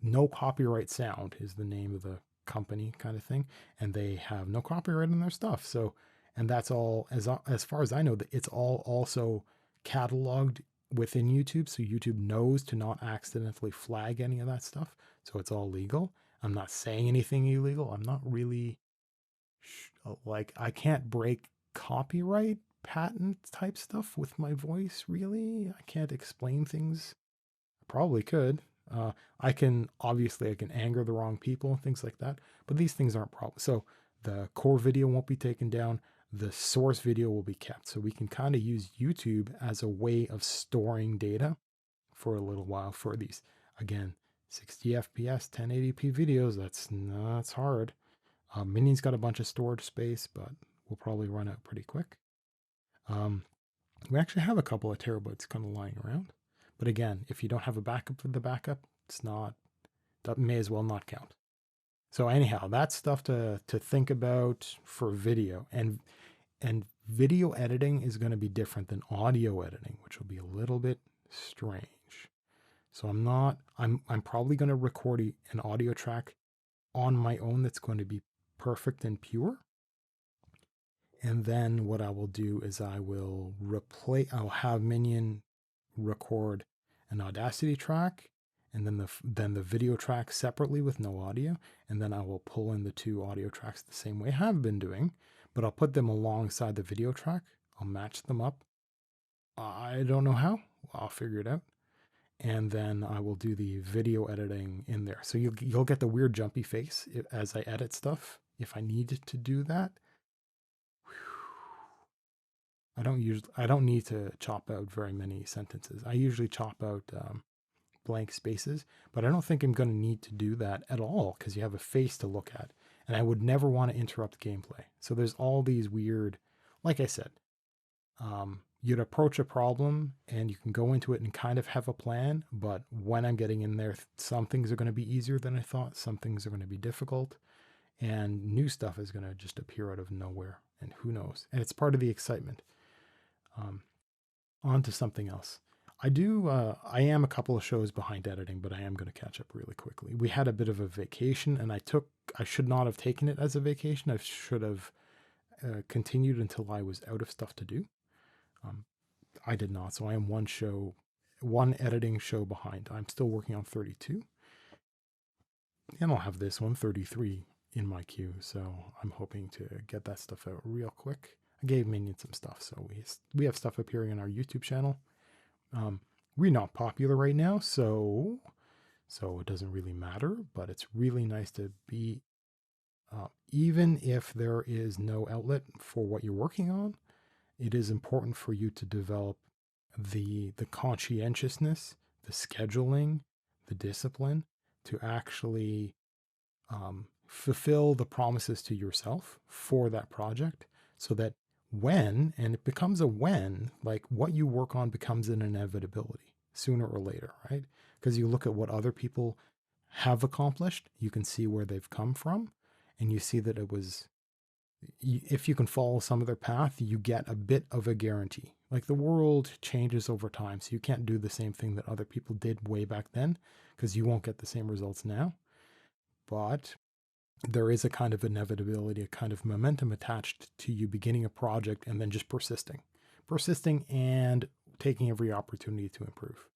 no copyright sound is the name of the company kind of thing, and they have no copyright in their stuff. So, and that's all as far as I know, that it's all also cataloged within YouTube, so YouTube knows to not accidentally flag any of that stuff. So it's all legal. I'm not saying anything illegal. I'm not really like I can't break copyright patent type stuff with my voice. Really, I can't explain things. I probably could. I can anger the wrong people and things like that, but these things aren't problems. So The core video won't be taken down. The source video will be kept. So we can kind of use YouTube as a way of storing data for a little while for these. Again, 60 FPS, 1080p videos. That's hard. Minion's got a bunch of storage space, but we'll probably run out pretty quick. We actually have a couple of terabytes kind of lying around. But again, if you don't have a backup for the backup, that may as well not count. So anyhow, that's stuff to think about for video. And video editing is going to be different than audio editing, which will be a little bit strange. So I'm probably going to record an audio track on my own that's going to be perfect and pure. And then what I will do is I'll have Minion record an Audacity track and then the video track separately with no audio. And then I will pull in the two audio tracks the same way I have been doing, but I'll put them alongside the video track. I'll match them up. I don't know how. I'll figure it out. And then I will do the video editing in there. So you'll get the weird jumpy face as I edit stuff if I need to do that. I don't need to chop out very many sentences. I usually chop out blank spaces, but I don't think I'm going to need to do that at all because you have a face to look at, and I would never want to interrupt gameplay. So there's all these weird, like I said, you'd approach a problem and you can go into it and kind of have a plan, but when I'm getting in there, some things are going to be easier than I thought, some things are going to be difficult, and new stuff is going to just appear out of nowhere, and who knows? And it's part of the excitement. On to something else. I am a couple of shows behind editing, but I am going to catch up really quickly. We had a bit of a vacation, and I should not have taken it as a vacation. I should have continued until I was out of stuff to do. I did not, so I am one editing show behind. I'm still working on 32, and I'll have this one, 33, in my queue, so I'm hoping to get that stuff out real quick. I gave Minion some stuff, so we have stuff appearing on our YouTube channel. We're not popular right now, so it doesn't really matter, but it's really nice to be, even if there is no outlet for what you're working on, it is important for you to develop the conscientiousness, the scheduling, the discipline to actually fulfill the promises to yourself for that project, so that and it becomes a when, like what you work on becomes an inevitability sooner or later, right? Because you look at what other people have accomplished, you can see where they've come from, and you see that if you can follow some of their path, you get a bit of a guarantee. Like the world changes over time, so you can't do the same thing that other people did way back then, because you won't get the same results now. But there is a kind of inevitability, a kind of momentum attached to you beginning a project and then just persisting and taking every opportunity to improve,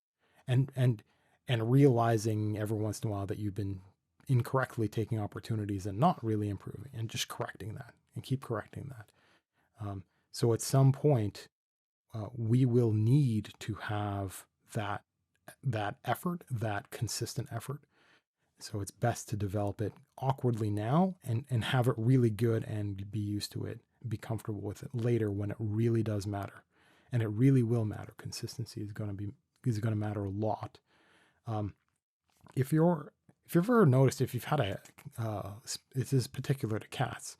and realizing every once in a while that you've been incorrectly taking opportunities and not really improving, and just correcting that and keep correcting that. So at some point, we will need to have that effort, that consistent effort. So it's best to develop it awkwardly now and have it really good and be used to it, be comfortable with it later when it really does matter. And it really will matter. Consistency is going to matter a lot. If you've ever noticed, if you've had this is particular to cats.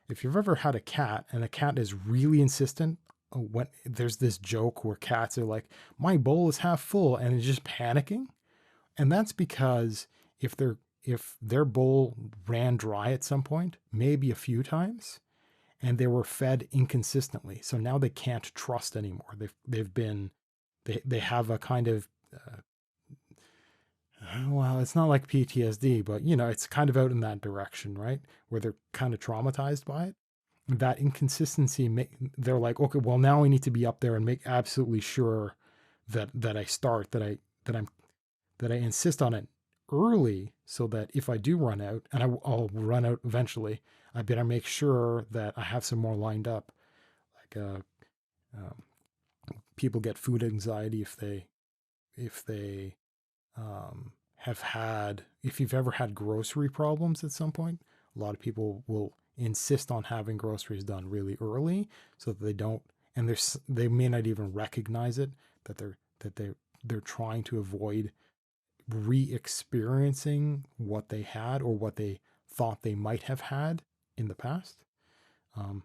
If you've ever had a cat and a cat is really insistent, when there's this joke where cats are like, my bowl is half full, and it's just panicking. And that's because if their bowl ran dry at some point, maybe a few times, and they were fed inconsistently, so now they can't trust anymore. They have a kind of well, it's not like PTSD, but it's kind of out in that direction, right? Where they're kind of traumatized by it. That inconsistency, they're like, okay, well, now I need to be up there and make absolutely sure that I insist on it early, so that if I do run out, and I'll run out eventually, I better make sure that I have some more lined up. Like people get food anxiety if they if you've ever had grocery problems at some point. A lot of people will insist on having groceries done really early so that they don't, and they may not even recognize it, that they're trying to avoid re-experiencing what they had or what they thought they might have had in the past. Um,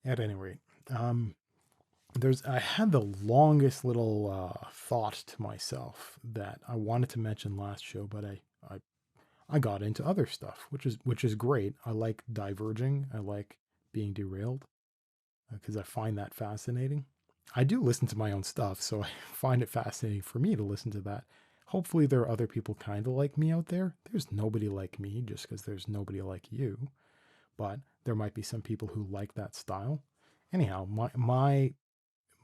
at any rate, I had the longest little thought to myself that I wanted to mention last show, but I got into other stuff, which is great. I like diverging. I like being derailed because I find that fascinating. I do listen to my own stuff, so I find it fascinating for me to listen to that. Hopefully, there are other people kind of like me out there. There's nobody like me just because there's nobody like you, but there might be some people who like that style. Anyhow,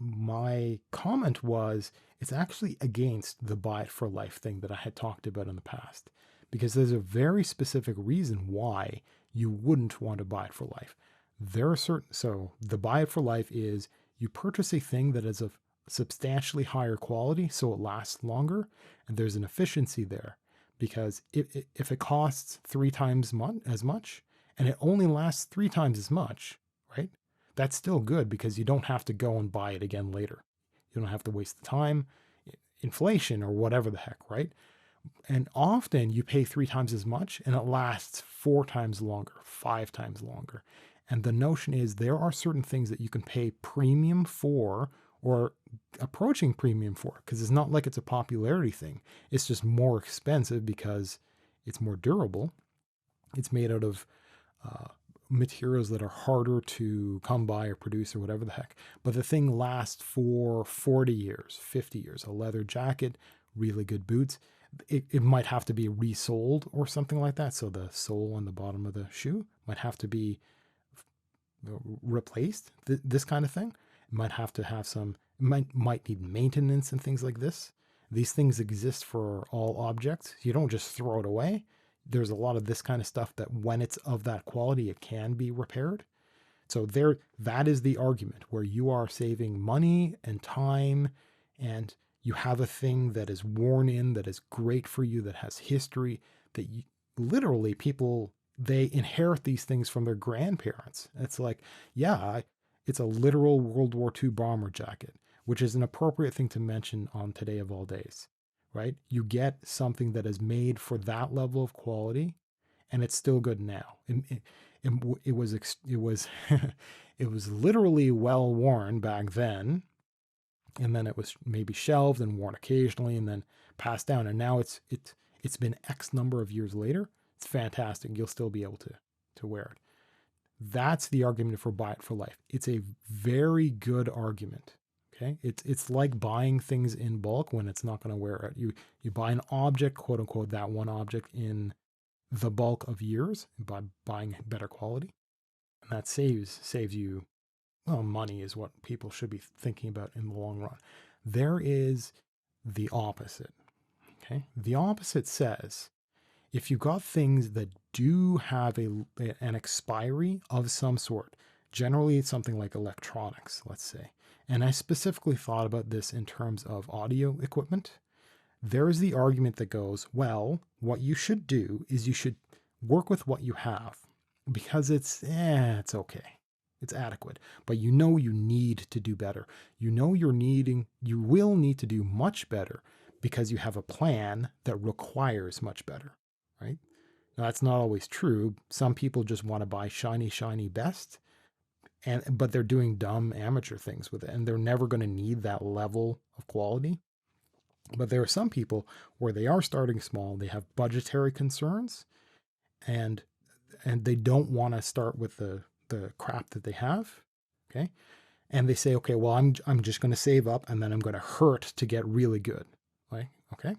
my comment was it's actually against the buy it for life thing that I had talked about in the past, because there's a very specific reason why you wouldn't want to buy it for life. There are certain, so the buy it for life is you purchase a thing that is of substantially higher quality so it lasts longer, and there's an efficiency there, because if it costs three times as much and it only lasts three times as much, right? That's still good because you don't have to go and buy it again later. You don't have to waste the time, inflation or whatever the heck, right? And often you pay three times as much and it lasts four times longer, five times longer. And the notion is there are certain things that you can pay premium for or approaching premium for, because it's not like it's a popularity thing. It's just more expensive because it's more durable. It's made out of materials that are harder to come by or produce or whatever the heck. But the thing lasts for 40 years, 50 years. A leather jacket, really good boots. It might have to be resoled or something like that. So the sole on the bottom of the shoe might have to be replaced. This kind of thing. It might have to have some, might need maintenance and things like this. These things exist for all objects. You don't just throw it away. There's a lot of this kind of stuff that when it's of that quality, it can be repaired. So that is the argument where you are saving money and time, and you have a thing that is worn in, that is great for you, that has history, that literally people, they inherit these things from their grandparents. It's like, yeah, it's a literal World War II bomber jacket, which is an appropriate thing to mention on Today of All Days, right? You get something that is made for that level of quality, and it's still good now. It was it was literally well worn back then, and then it was maybe shelved and worn occasionally, and then passed down. And now it's been X number of years later. It's fantastic. You'll still be able to wear it. That's the argument for buy it for life. It's a very good argument. Okay, it's like buying things in bulk when it's not going to wear it. You buy an object, quote unquote, that one object in the bulk of years by buying better quality, and that saves you. Well, money is what people should be thinking about in the long run. There is the opposite. Okay, the opposite says if you've got things that do have an expiry of some sort, generally it's something like electronics, let's say. And I specifically thought about this in terms of audio equipment. There is the argument that goes, well, what you should do is you should work with what you have because it's okay. It's adequate. But you know you need to do better. You know you will need to do much better because you have a plan that requires much better, right? Now, that's not always true. Some people just want to buy shiny, shiny best, but they're doing dumb amateur things with it, and they're never going to need that level of quality. But there are some people where they are starting small, they have budgetary concerns, and they don't want to start with the crap that they have, okay? And they say, okay, well, I'm just going to save up, and then I'm going to hurt to get really good, right? Okay.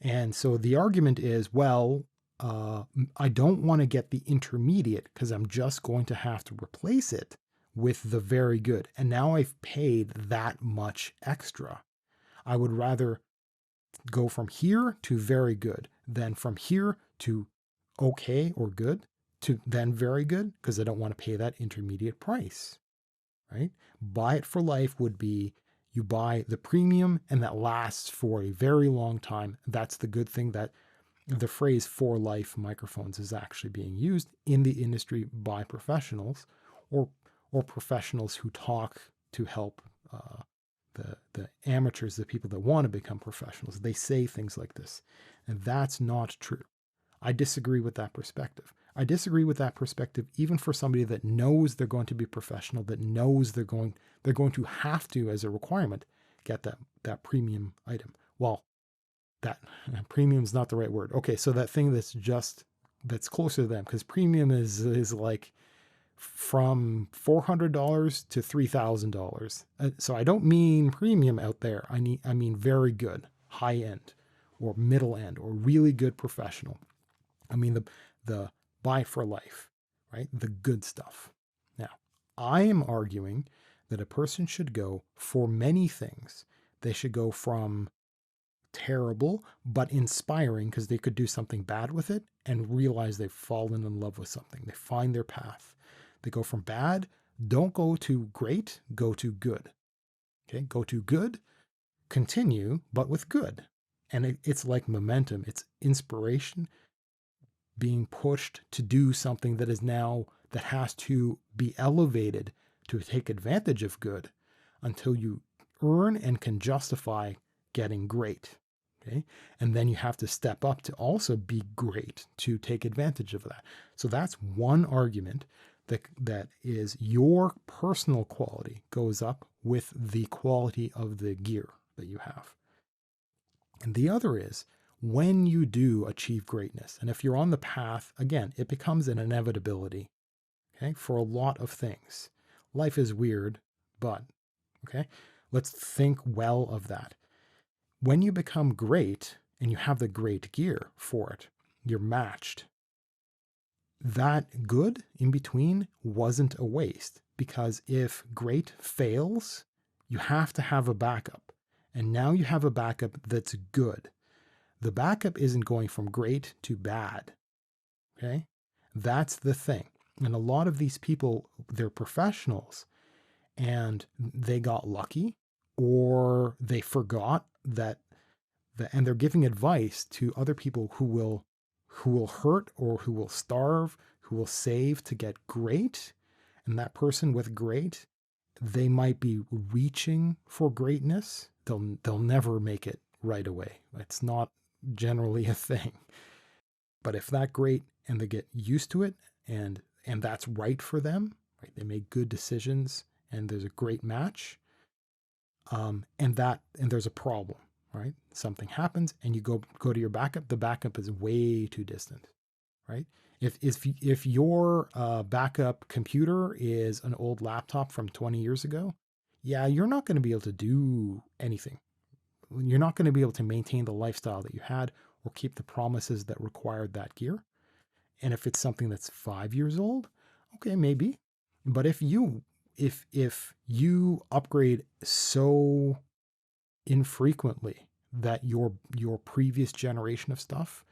And so the argument is, well, I don't want to get the intermediate because I'm just going to have to replace it with the very good. And now I've paid that much extra. I would rather go from here to very good than from here to okay or good to then very good, because I don't want to pay that intermediate price, right? Buy it for life would be you buy the premium and that lasts for a very long time. That's the good thing, that the phrase for life microphones is actually being used in the industry by professionals or professionals who talk to help the amateurs, the people that want to become professionals. They say things like this, and that's not true. I disagree with that perspective. I disagree with that perspective even for somebody that knows they're going to be professional, that knows they're going to have to, as a requirement, get that premium item. Well, that premium is not the right word. Okay, so that thing that's closer to them, because premium is like from $400 to $3,000. So I don't mean premium out there. I mean very good, high end, or middle end, or really good professional. I mean the buy for life, right? The good stuff. Now, I am arguing that a person should go for many things. They should go from terrible but inspiring, because they could do something bad with it and realize they've fallen in love with something. They find their path. They go from bad, don't go to great, go to good. Okay, go to good, continue, but with good. And it's like momentum, it's inspiration being pushed to do something that has to be elevated to take advantage of good until you earn and can justify getting great. Okay. And then you have to step up to also be great to take advantage of that. So that's one argument that is your personal quality goes up with the quality of the gear that you have. And the other is when you do achieve greatness, and if you're on the path, again, it becomes an inevitability, okay, for a lot of things. Life is weird, but, okay, let's think well of that. When you become great and you have the great gear for it, you're matched. That good in between wasn't a waste, because if great fails, you have to have a backup. And now you have a backup that's good. The backup isn't going from great to bad. Okay? That's the thing. And a lot of these people, they're professionals and they got lucky, or they forgot that and they're giving advice to other people who will hurt or who will starve, who will save to get great. And that person with great, they might be reaching for greatness. They'll never make it right away. It's not generally a thing. But if that great and they get used to it and that's right for them, right? They make good decisions and there's a great match. And there's a problem, right? Something happens and you go to your backup. The backup is way too distant, right? If your backup computer is an old laptop from 20 years ago, yeah, you're not going to be able to do anything. You're not going to be able to maintain the lifestyle that you had or keep the promises that required that gear. And if it's something that's 5 years old, okay, maybe. But if you upgrade so infrequently that your previous generation of stuff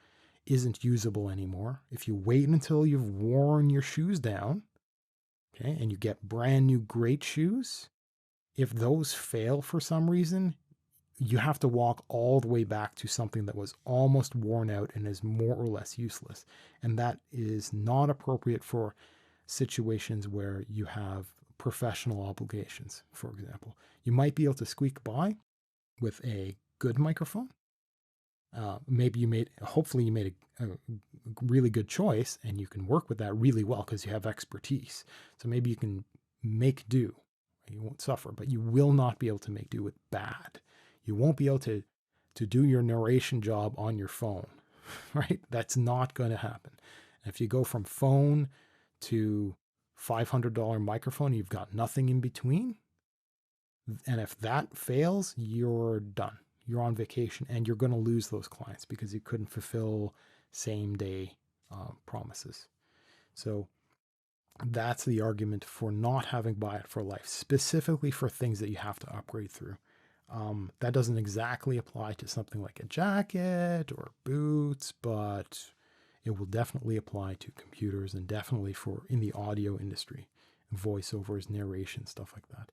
isn't usable anymore, if you wait until you've worn your shoes down, okay, and you get brand new great shoes, if those fail for some reason, you have to walk all the way back to something that was almost worn out and is more or less useless. And that is not appropriate for situations where you have professional obligations. For example, you might be able to squeak by with a good microphone. Hopefully you made a really good choice and you can work with that really well because you have expertise. So maybe you can make do. You won't suffer, but you will not be able to make do with bad. You won't be able to do your narration job on your phone, right? That's not going to happen. And if you go from phone to $500 microphone, you've got nothing in between. And if that fails, you're done. You're on vacation and you're going to lose those clients because you couldn't fulfill same day promises. So that's the argument for not having buy it for life, specifically for things that you have to upgrade through. That doesn't exactly apply to something like a jacket or boots, but it will definitely apply to computers and definitely for in the audio industry, voiceovers, narration, stuff like that.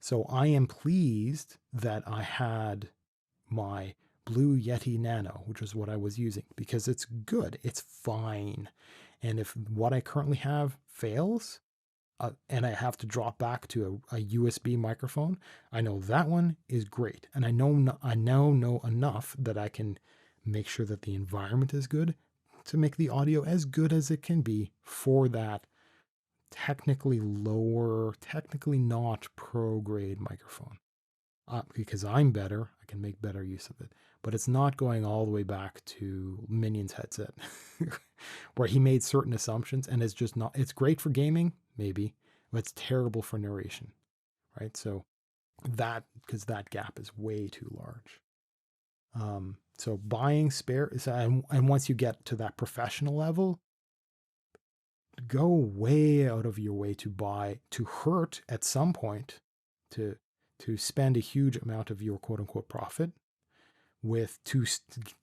So I am pleased that I had my Blue Yeti Nano, which is what I was using, because it's good. It's fine. And if what I currently have fails, and I have to drop back to a USB microphone, I know that one is great. And I now know enough that I can make sure that the environment is good to make the audio as good as it can be for that technically lower, technically not pro grade microphone. Because I'm better, I can make better use of it. But it's not going all the way back to Minion's headset, where he made certain assumptions, and it's just not. It's great for gaming, maybe, but it's terrible for narration, right? So because that gap is way too large. So buying spares, and once you get to that professional level, go way out of your way to hurt at some point, to spend a huge amount of your quote unquote profit to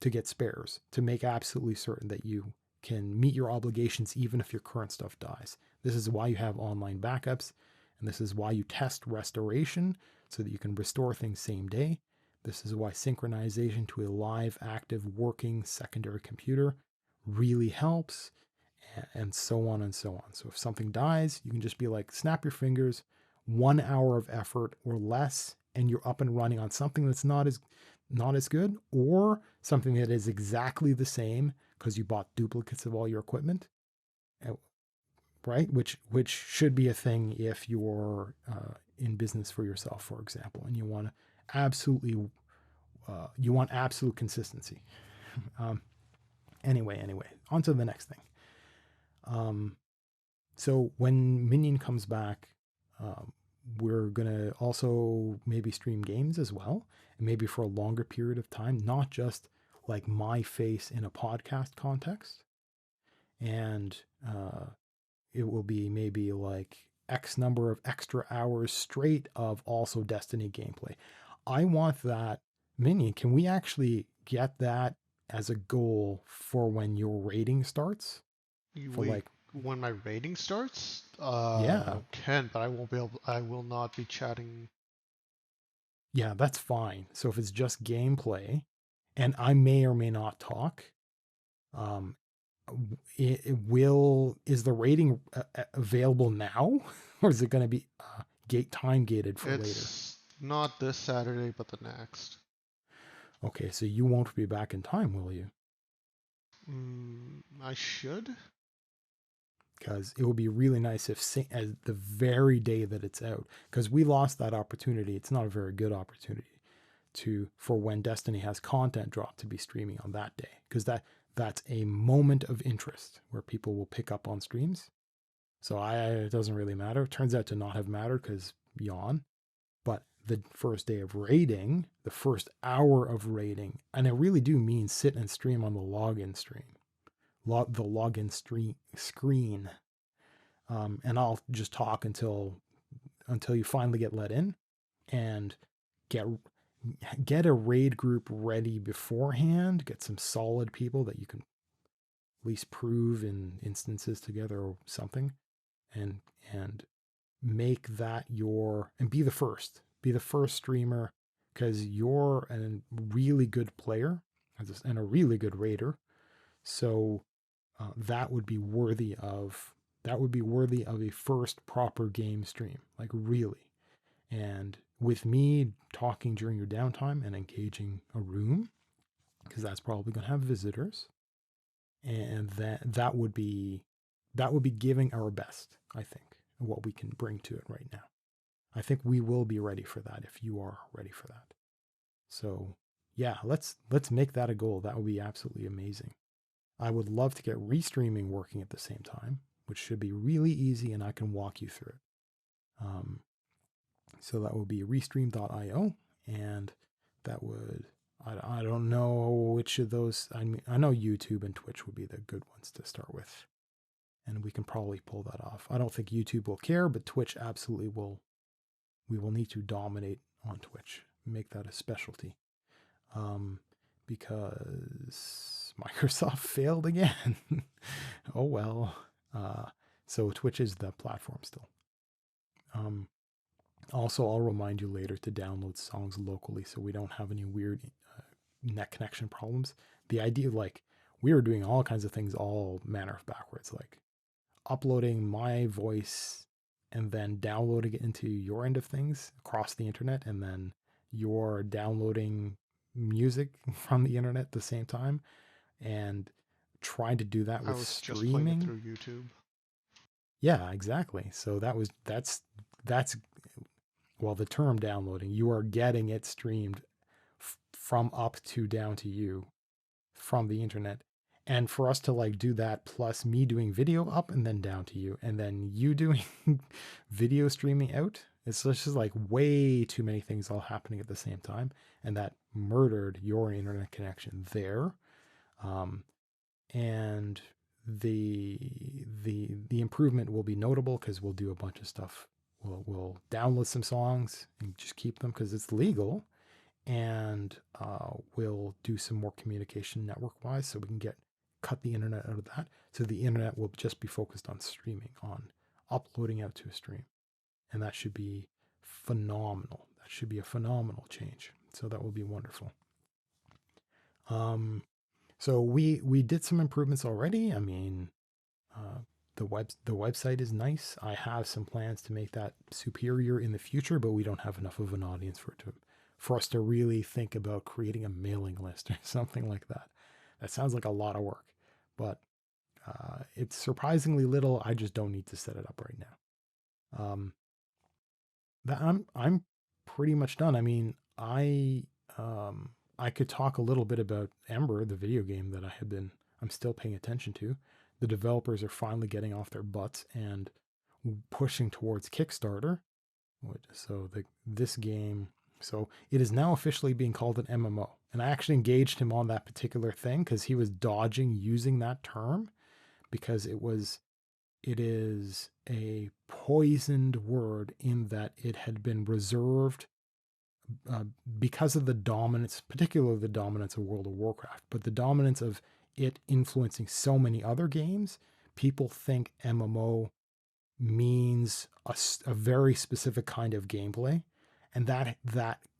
get spares, to make absolutely certain that you can meet your obligations even if your current stuff dies. This is why you have online backups, and this is why you test restoration so that you can restore things same day. This is why synchronization to a live, active, working secondary computer really helps, and so on and so on. So if something dies, you can just be like, snap your fingers, 1 hour of effort or less, and you're up and running on something that's not as good, or something that is exactly the same because you bought duplicates of all your equipment, right? Which should be a thing if you're in business for yourself, for example, and you want absolute consistency. Anyway, on to the next thing. So when Minion comes back, we're going to also maybe stream games as well, and maybe for a longer period of time, not just like my face in a podcast context. And it will be maybe like X number of extra hours straight of also Destiny gameplay. I want that. Minion, can we actually get that as a goal for when your rating starts? For Wait, like, when my rating starts? yeah, Can, but I won't be able. I will not be chatting. yeah, that's fine. So if it's just gameplay, and I may or may not talk, um, is the rating available now, or is it going to be time gated for later? It's not this Saturday, but the next. Okay, so you won't be back in time, will you? I should. Because it would be really nice if as the very day that it's out, because we lost that opportunity. It's not a very good opportunity for when Destiny has content drop to be streaming on that day, because that's a moment of interest where people will pick up on streams. So it doesn't really matter. It turns out to not have mattered because yawn. But the first day of raiding, the first hour of raiding, and I really do mean sit and stream on the login stream, the login screen, and I'll just talk until you finally get let in, and get a raid group ready beforehand. Get some solid people that you can at least prove in instances together or something, and make that and be the first streamer, because you're a really good player and a really good raider. So that would be worthy of a first proper game stream, like really. And with me talking during your downtime and engaging a room, because that's probably going to have visitors, and that would be giving our best, I think, what we can bring to it right now. I think we will be ready for that if you are ready for that. So yeah, let's make that a goal. That would be absolutely amazing. I would love to get restreaming working at the same time, which should be really easy, and I can walk you through it. So that would be restream.io, and that would, I don't know which of those. I mean, I know YouTube and Twitch would be the good ones to start with, and we can probably pull that off. I don't think YouTube will care, but Twitch absolutely will. We will need to dominate on Twitch, make that a specialty, because Microsoft failed again. Oh well. So Twitch is the platform still. Also, I'll remind you later to download songs locally so we don't have any weird net connection problems. The idea, like, we were doing all kinds of things, all manner of backwards, like uploading my voice and then downloading it into your end of things across the internet, and then you're downloading music from the internet at the same time, and trying to do that I with was just playing it streaming. through YouTube. Yeah, exactly. So that's well, the term downloading, you are getting it streamed from up to down to you from the internet. And for us to like do that plus me doing video up and then down to you, and then you doing video streaming out, it's just like way too many things all happening at the same time. And that murdered your internet connection there. Um, and the improvement will be notable because we'll do a bunch of stuff. We'll download some songs and just keep them because it's legal, and we'll do some more communication network wise, so we can cut the internet out of that. So the internet will just be focused on streaming, on uploading out to a stream, and that should be phenomenal. That should be a phenomenal change. So that will be wonderful. So we did some improvements already. I mean, the website is nice. I have some plans to make that superior in the future, but we don't have enough of an audience for us to really think about creating a mailing list or something like that. That sounds like a lot of work, but it's surprisingly little. I just don't need to set it up right now. That I'm pretty much done. I mean, I could talk a little bit about Ember, the video game that I'm still paying attention to. The developers are finally getting off their butts and pushing towards Kickstarter. So this game, so it is now officially being called an MMO. And I actually engaged him on that particular thing because he was dodging using that term, because it is a poisoned word in that it had been reserved because of the dominance, particularly the dominance of World of Warcraft, but the dominance of it influencing so many other games. People think MMO means a very specific kind of gameplay, and that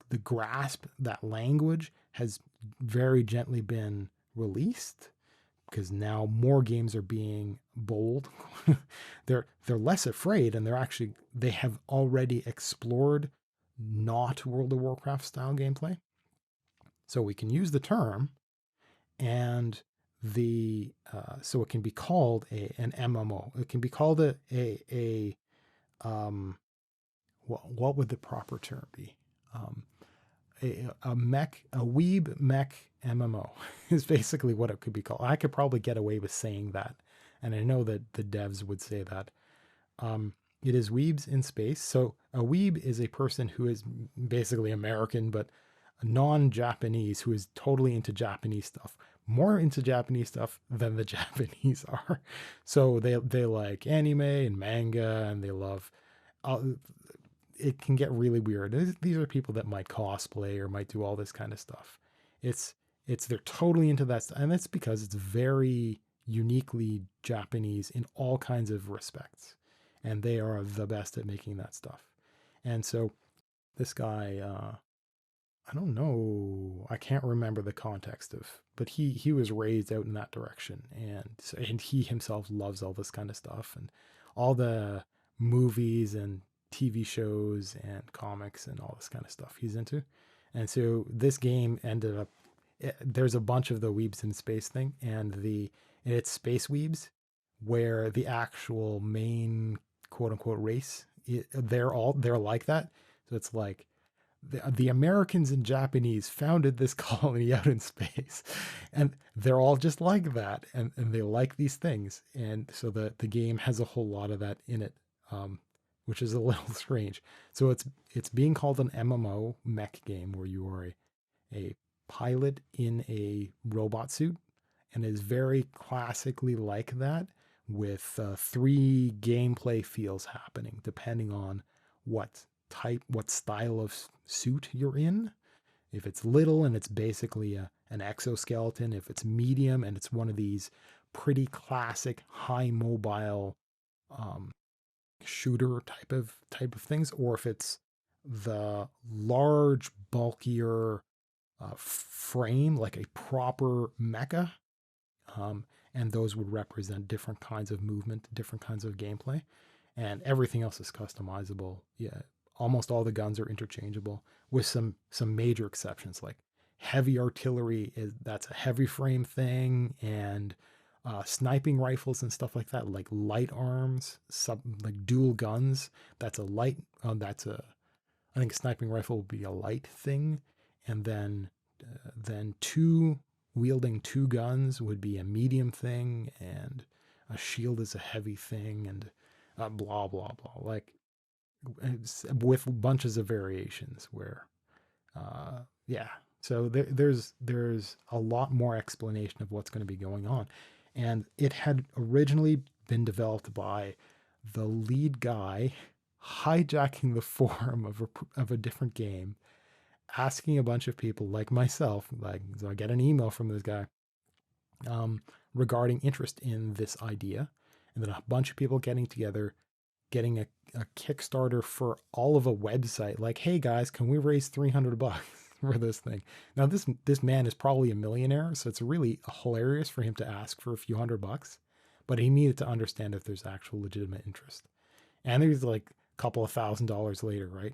the grasp, that language has very gently been released, because now more games are being bold. they're less afraid, and they have already explored not World of Warcraft style gameplay. So we can use the term, and so it can be called an MMO. It can be called a what would the proper term be? A weeb mech MMO is basically what it could be called. I could probably get away with saying that, and I know that the devs would say that. It is weebs in space. So a weeb is a person who is basically American, but non-Japanese, who is totally into Japanese stuff, more into Japanese stuff than the Japanese are. So they like anime and manga, and they love. It can get really weird. These are people that might cosplay or might do all this kind of stuff. They're totally into that stuff, and it's because it's very uniquely Japanese in all kinds of respects, and they are the best at making that stuff. And so this guy, I don't know, I can't remember the context but he was raised out in that direction, and he himself loves all this kind of stuff, and all the movies and TV shows and comics and all this kind of stuff he's into. And so this game ended up, there's a bunch of the weebs in space thing, and it's space weebs, where the actual main quote unquote race, they're like that. So it's like the Americans and Japanese founded this colony out in space, and they're all just like that, and they like these things. And so the game has a whole lot of that in it, which is a little strange. So it's being called an MMO mech game, where you are a pilot in a robot suit, and is very classically like that, with 3 gameplay feels happening depending on what style of suit you're in. If it's little and it's basically an exoskeleton, if it's medium and it's one of these pretty classic high mobile shooter type of things, or if it's the large, bulkier frame, like a proper mecha. Um, and those would represent different kinds of movement, different kinds of gameplay, and everything else is customizable. Yeah, almost all the guns are interchangeable, with some major exceptions, like heavy artillery is that's a heavy frame thing, and sniping rifles and stuff like that, like light arms, like dual guns. That's a light. That's a I think sniping rifle would be a light thing, and then two wielding two guns would be a medium thing, and a shield is a heavy thing, and blah blah blah. Like with bunches of variations where, yeah. So there's a lot more explanation of what's going to be going on, and it had originally been developed by the lead guy hijacking the forum of a different game, asking a bunch of people like myself, like, so I get an email from this guy, regarding interest in this idea, and then a bunch of people getting together, getting a Kickstarter for all of a website. Like, hey guys, can we raise $300 for this thing? Now this man is probably a millionaire, so it's really hilarious for him to ask for a few $100, but he needed to understand if there's actual legitimate interest. And there's like a couple of $1,000s later, right?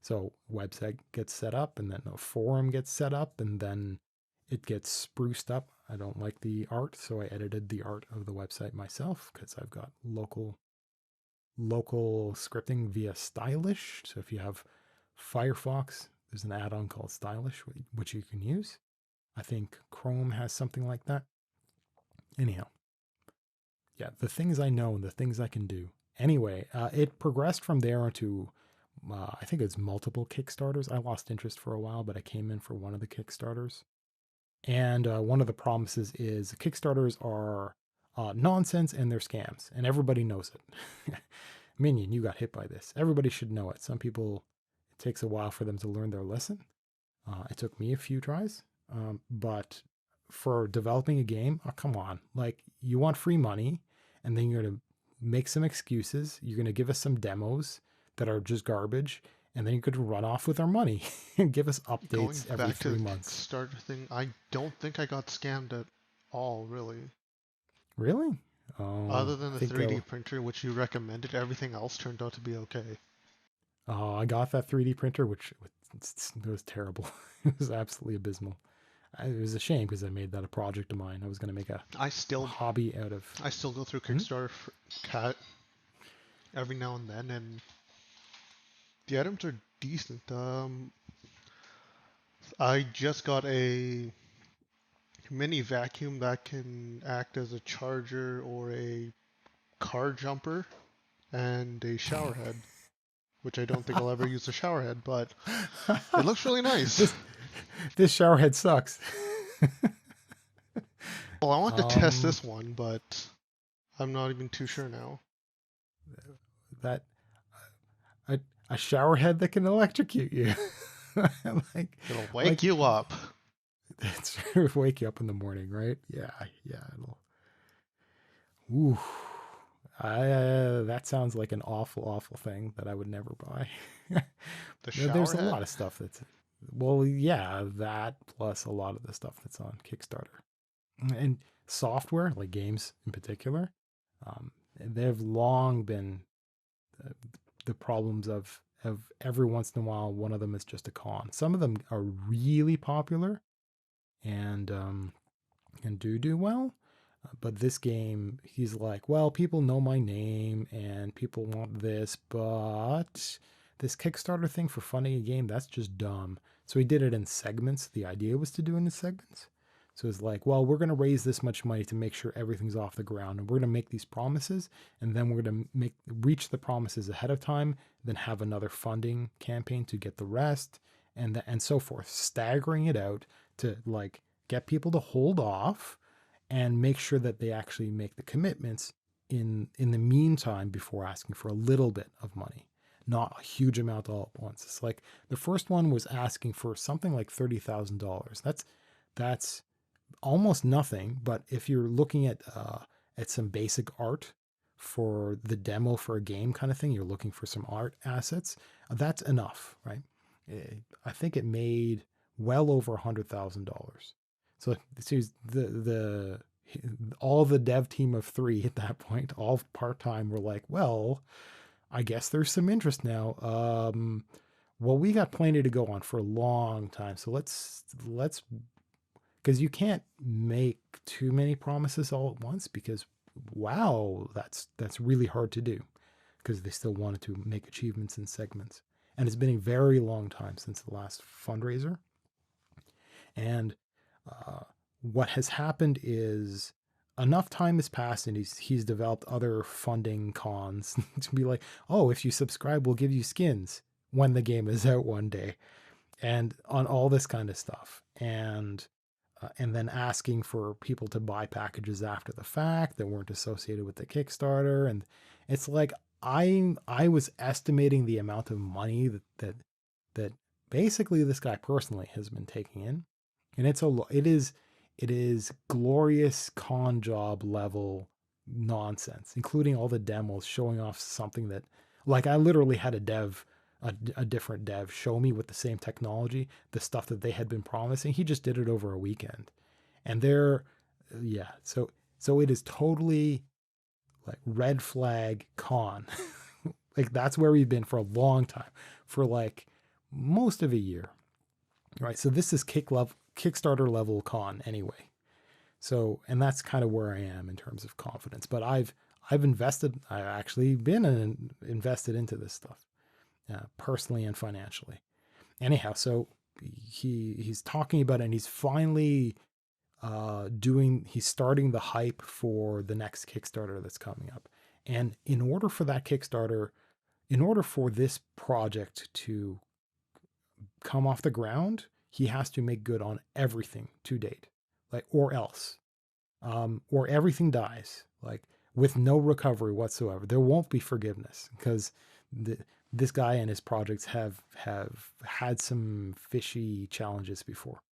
So website gets set up, and then a forum gets set up, and then it gets spruced up. I don't like the art, so I edited the art of the website myself because I've got local scripting via Stylish. So if you have Firefox, there's an add-on called Stylish, which you can use. I think Chrome has something like that. Anyhow, yeah, the things I know, the things I can do. Anyway, it progressed from there onto, I think it's multiple Kickstarters. I lost interest for a while, but I came in for one of the Kickstarters. And one of the promises is Kickstarters are nonsense and they're scams, and everybody knows it. Minion, you got hit by this. Everybody should know it. Some people, it takes a while for them to learn their lesson. It took me a few tries, but for developing a game, oh, come on. Like, you want free money, and then you're going to make some excuses. You're going to give us some demos that are just garbage, and then you could run off with our money and give us Going updates every back to 3 the months. Kickstarter thing, I don't think I got scammed at all, really. Really? Oh, Other than I the think 3D printer, which you recommended, everything else turned out to be okay. I got that 3D printer, which it was terrible. It was absolutely abysmal. It was a shame because I made that a project of mine. I was going to make a I still, hobby out of. I still go through Hmm? Kickstarter for Cat every now and then, and the items are decent. I just got a mini vacuum that can act as a charger or a car jumper, and a shower head, which I don't think I'll ever use a shower head, but it looks really nice. this this shower head sucks. Well, I want to test um, this one, but I'm not even too sure now. that a, a shower head that can electrocute you, like It'll wake like you up. it's wake you up in the morning, right? Yeah, yeah. It'll. Ooh, that sounds like an awful thing that I would never buy. The There's shower a lot head? of stuff that's, well, yeah, that plus a lot of the stuff that's on Kickstarter and software, like games in particular. They've long been the, the problems of every once in a while, one of them is just a con. Some of them are really popular and do well. But this game, he's like, well, people know my name and people want this, but this Kickstarter thing for funding a game, that's just dumb. So he did it in segments. The idea was to do it in segments. So it's like, well, we're going to raise this much money to make sure everything's off the ground, and we're going to make these promises, and then we're going to reach the promises ahead of time, then have another funding campaign to get the rest, and so forth, staggering it out to like get people to hold off and make sure that they actually make the commitments in the meantime before asking for a little bit of money, not a huge amount all at once. It's like the first one was asking for something like $30,000. That's almost nothing, but if you're looking at some basic art for the demo for a game kind of thing, you're looking for some art assets, that's enough, right? I think it made well over $100,000. So the all the dev team of 3 at that point, all part-time, were like, well, I guess there's some interest now. Well, we got plenty to go on for a long time, so let's because you can't make too many promises all at once, because wow, that's really hard to do, because they still wanted to make achievements in segments. And it's been a very long time since the last fundraiser. And what has happened is enough time has passed, and he's developed other funding cons to be like, oh, if you subscribe, we'll give you skins when the game is out one day, and on all this kind of stuff. And then asking for people to buy packages after the fact that weren't associated with the Kickstarter. And it's like, I was estimating the amount of money that basically this guy personally has been taking in, and it is glorious con job level nonsense, including all the demos showing off something that, like, I literally had a different dev show me with the same technology the stuff that they had been promising. He just did it over a weekend, and so it is totally like red flag con. Like, that's where we've been for a long time, for like most of a year, right? So this is Kickstarter level con anyway. So, and that's kind of where I am in terms of confidence. But I've actually been invested into this stuff, personally and financially. Anyhow, so he's talking about it, and he's finally he's starting the hype for the next Kickstarter that's coming up. And in order for this project to come off the ground, he has to make good on everything to date, like, or else, or everything dies, like, with no recovery whatsoever. There won't be forgiveness, because this guy and his projects have had some fishy challenges before,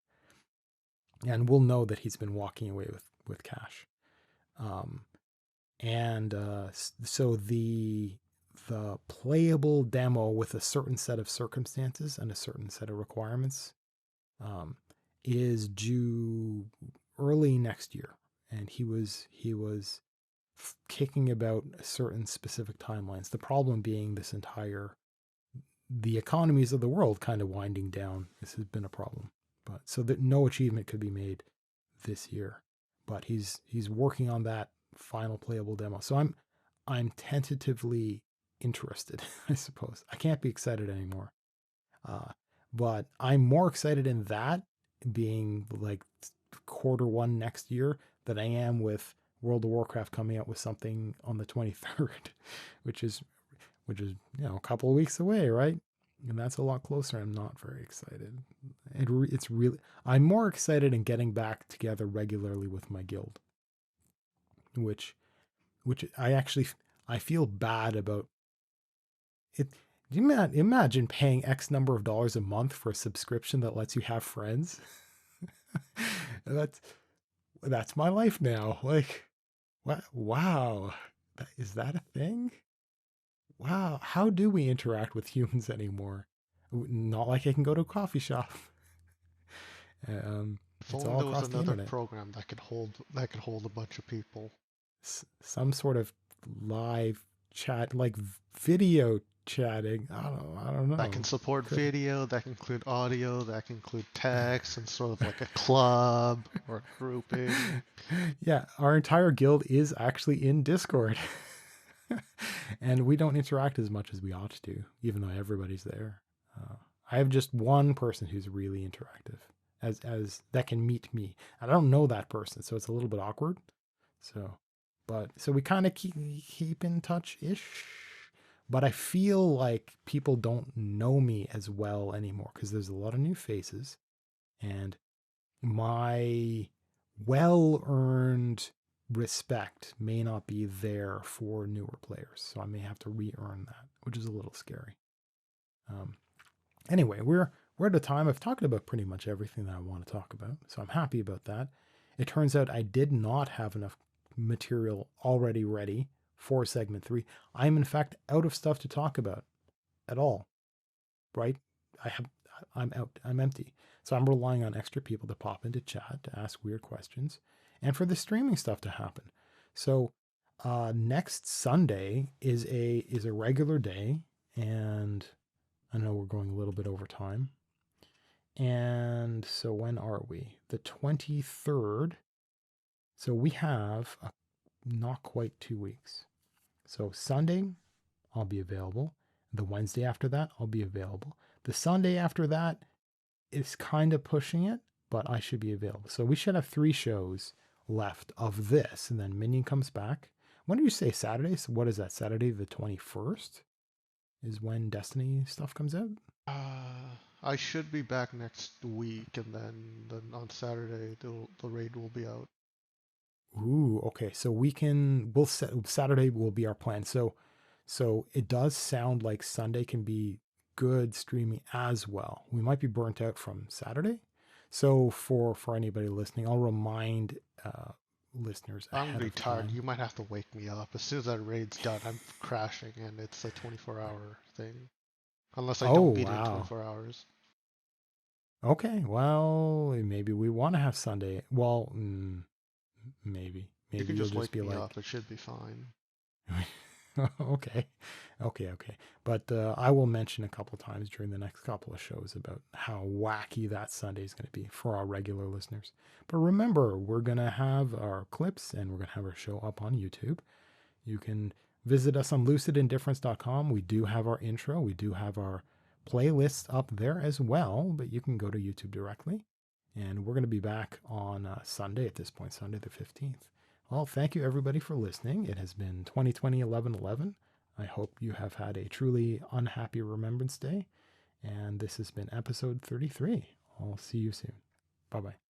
and we'll know that he's been walking away with cash. So the playable demo with a certain set of circumstances and a certain set of requirements is due early next year, and he was kicking about certain specific timelines. The problem being the economies of the world kind of winding down. This has been a problem, but so that no achievement could be made this year. But he's working on that final playable demo. So I'm tentatively interested, I suppose. I can't be excited anymore. But I'm more excited in that being like Q1 next year than I am with World of Warcraft coming out with something on the 23rd, which is a couple of weeks away, right? And that's a lot closer. I'm not very excited. It's really, I'm more excited in getting back together regularly with my guild, which I feel bad about it. You imagine paying X number of dollars a month for a subscription that lets you have friends. That's my life now. Like, what? Wow, is that a thing? Wow, how do we interact with humans anymore? Not like I can go to a coffee shop. If It's only all there was across the another internet. program that could hold a bunch of people. Some sort of live chat, like video chatting. I don't That know. can support video, that can include audio, that can include text, and sort of like a club or a grouping. Yeah, our entire guild is actually in Discord. And we don't interact as much as we ought to, even though everybody's there. I have just one person who's really interactive, as that can meet me. And I don't know that person, so it's a little bit awkward. So we kind of keep in touch ish. But I feel like people don't know me as well anymore, because there's a lot of new faces, and my well-earned respect may not be there for newer players. So I may have to re-earn that, which is a little scary. Anyway, we're at a time I've talked about pretty much everything that I want to talk about, so I'm happy about that. It turns out I did not have enough material already ready for segment 3. I'm in fact out of stuff to talk about at all. Right? I'm out. I'm empty. So I'm relying on extra people to pop into chat to ask weird questions and for the streaming stuff to happen. So next Sunday is a regular day, and I know we're going a little bit over time. And so when are we? The 23rd. So we have not quite 2 weeks. So Sunday, I'll be available. The Wednesday after that, I'll be available. The Sunday after that is kind of pushing it, but I should be available. So we should have 3 shows left of this, and then Minion comes back. When do you say Saturday? So what is that? Saturday the 21st is when Destiny stuff comes out? I should be back next week, and then on Saturday the raid will be out. Ooh, okay. So we'll set Saturday will be our plan. So it does sound like Sunday can be good streaming as well. We might be burnt out from Saturday. So for anybody listening, I'll remind listeners I'm gonna ahead be of tired. time. You might have to wake me up. As soon as that raid's done, I'm crashing, and it's a 24-hour thing. Unless I Oh, don't beat it in wow. 24 hours. Okay. Well, maybe we want to have Sunday. Well, maybe. You Maybe can you'll just just wake be me like, up. It should be fine. okay, okay. But I will mention a couple times during the next couple of shows about how wacky that Sunday is going to be for our regular listeners. But remember, we're going to have our clips and we're going to have our show up on YouTube. You can visit us on lucidindifference.com. We do have our intro, we do have our playlists up there as well, but you can go to YouTube directly. And we're going to be back on Sunday at this point, Sunday the 15th. Well, thank you everybody for listening. It has been 2020 11/11. I hope you have had a truly unhappy Remembrance Day. And this has been episode 33. I'll see you soon. Bye bye.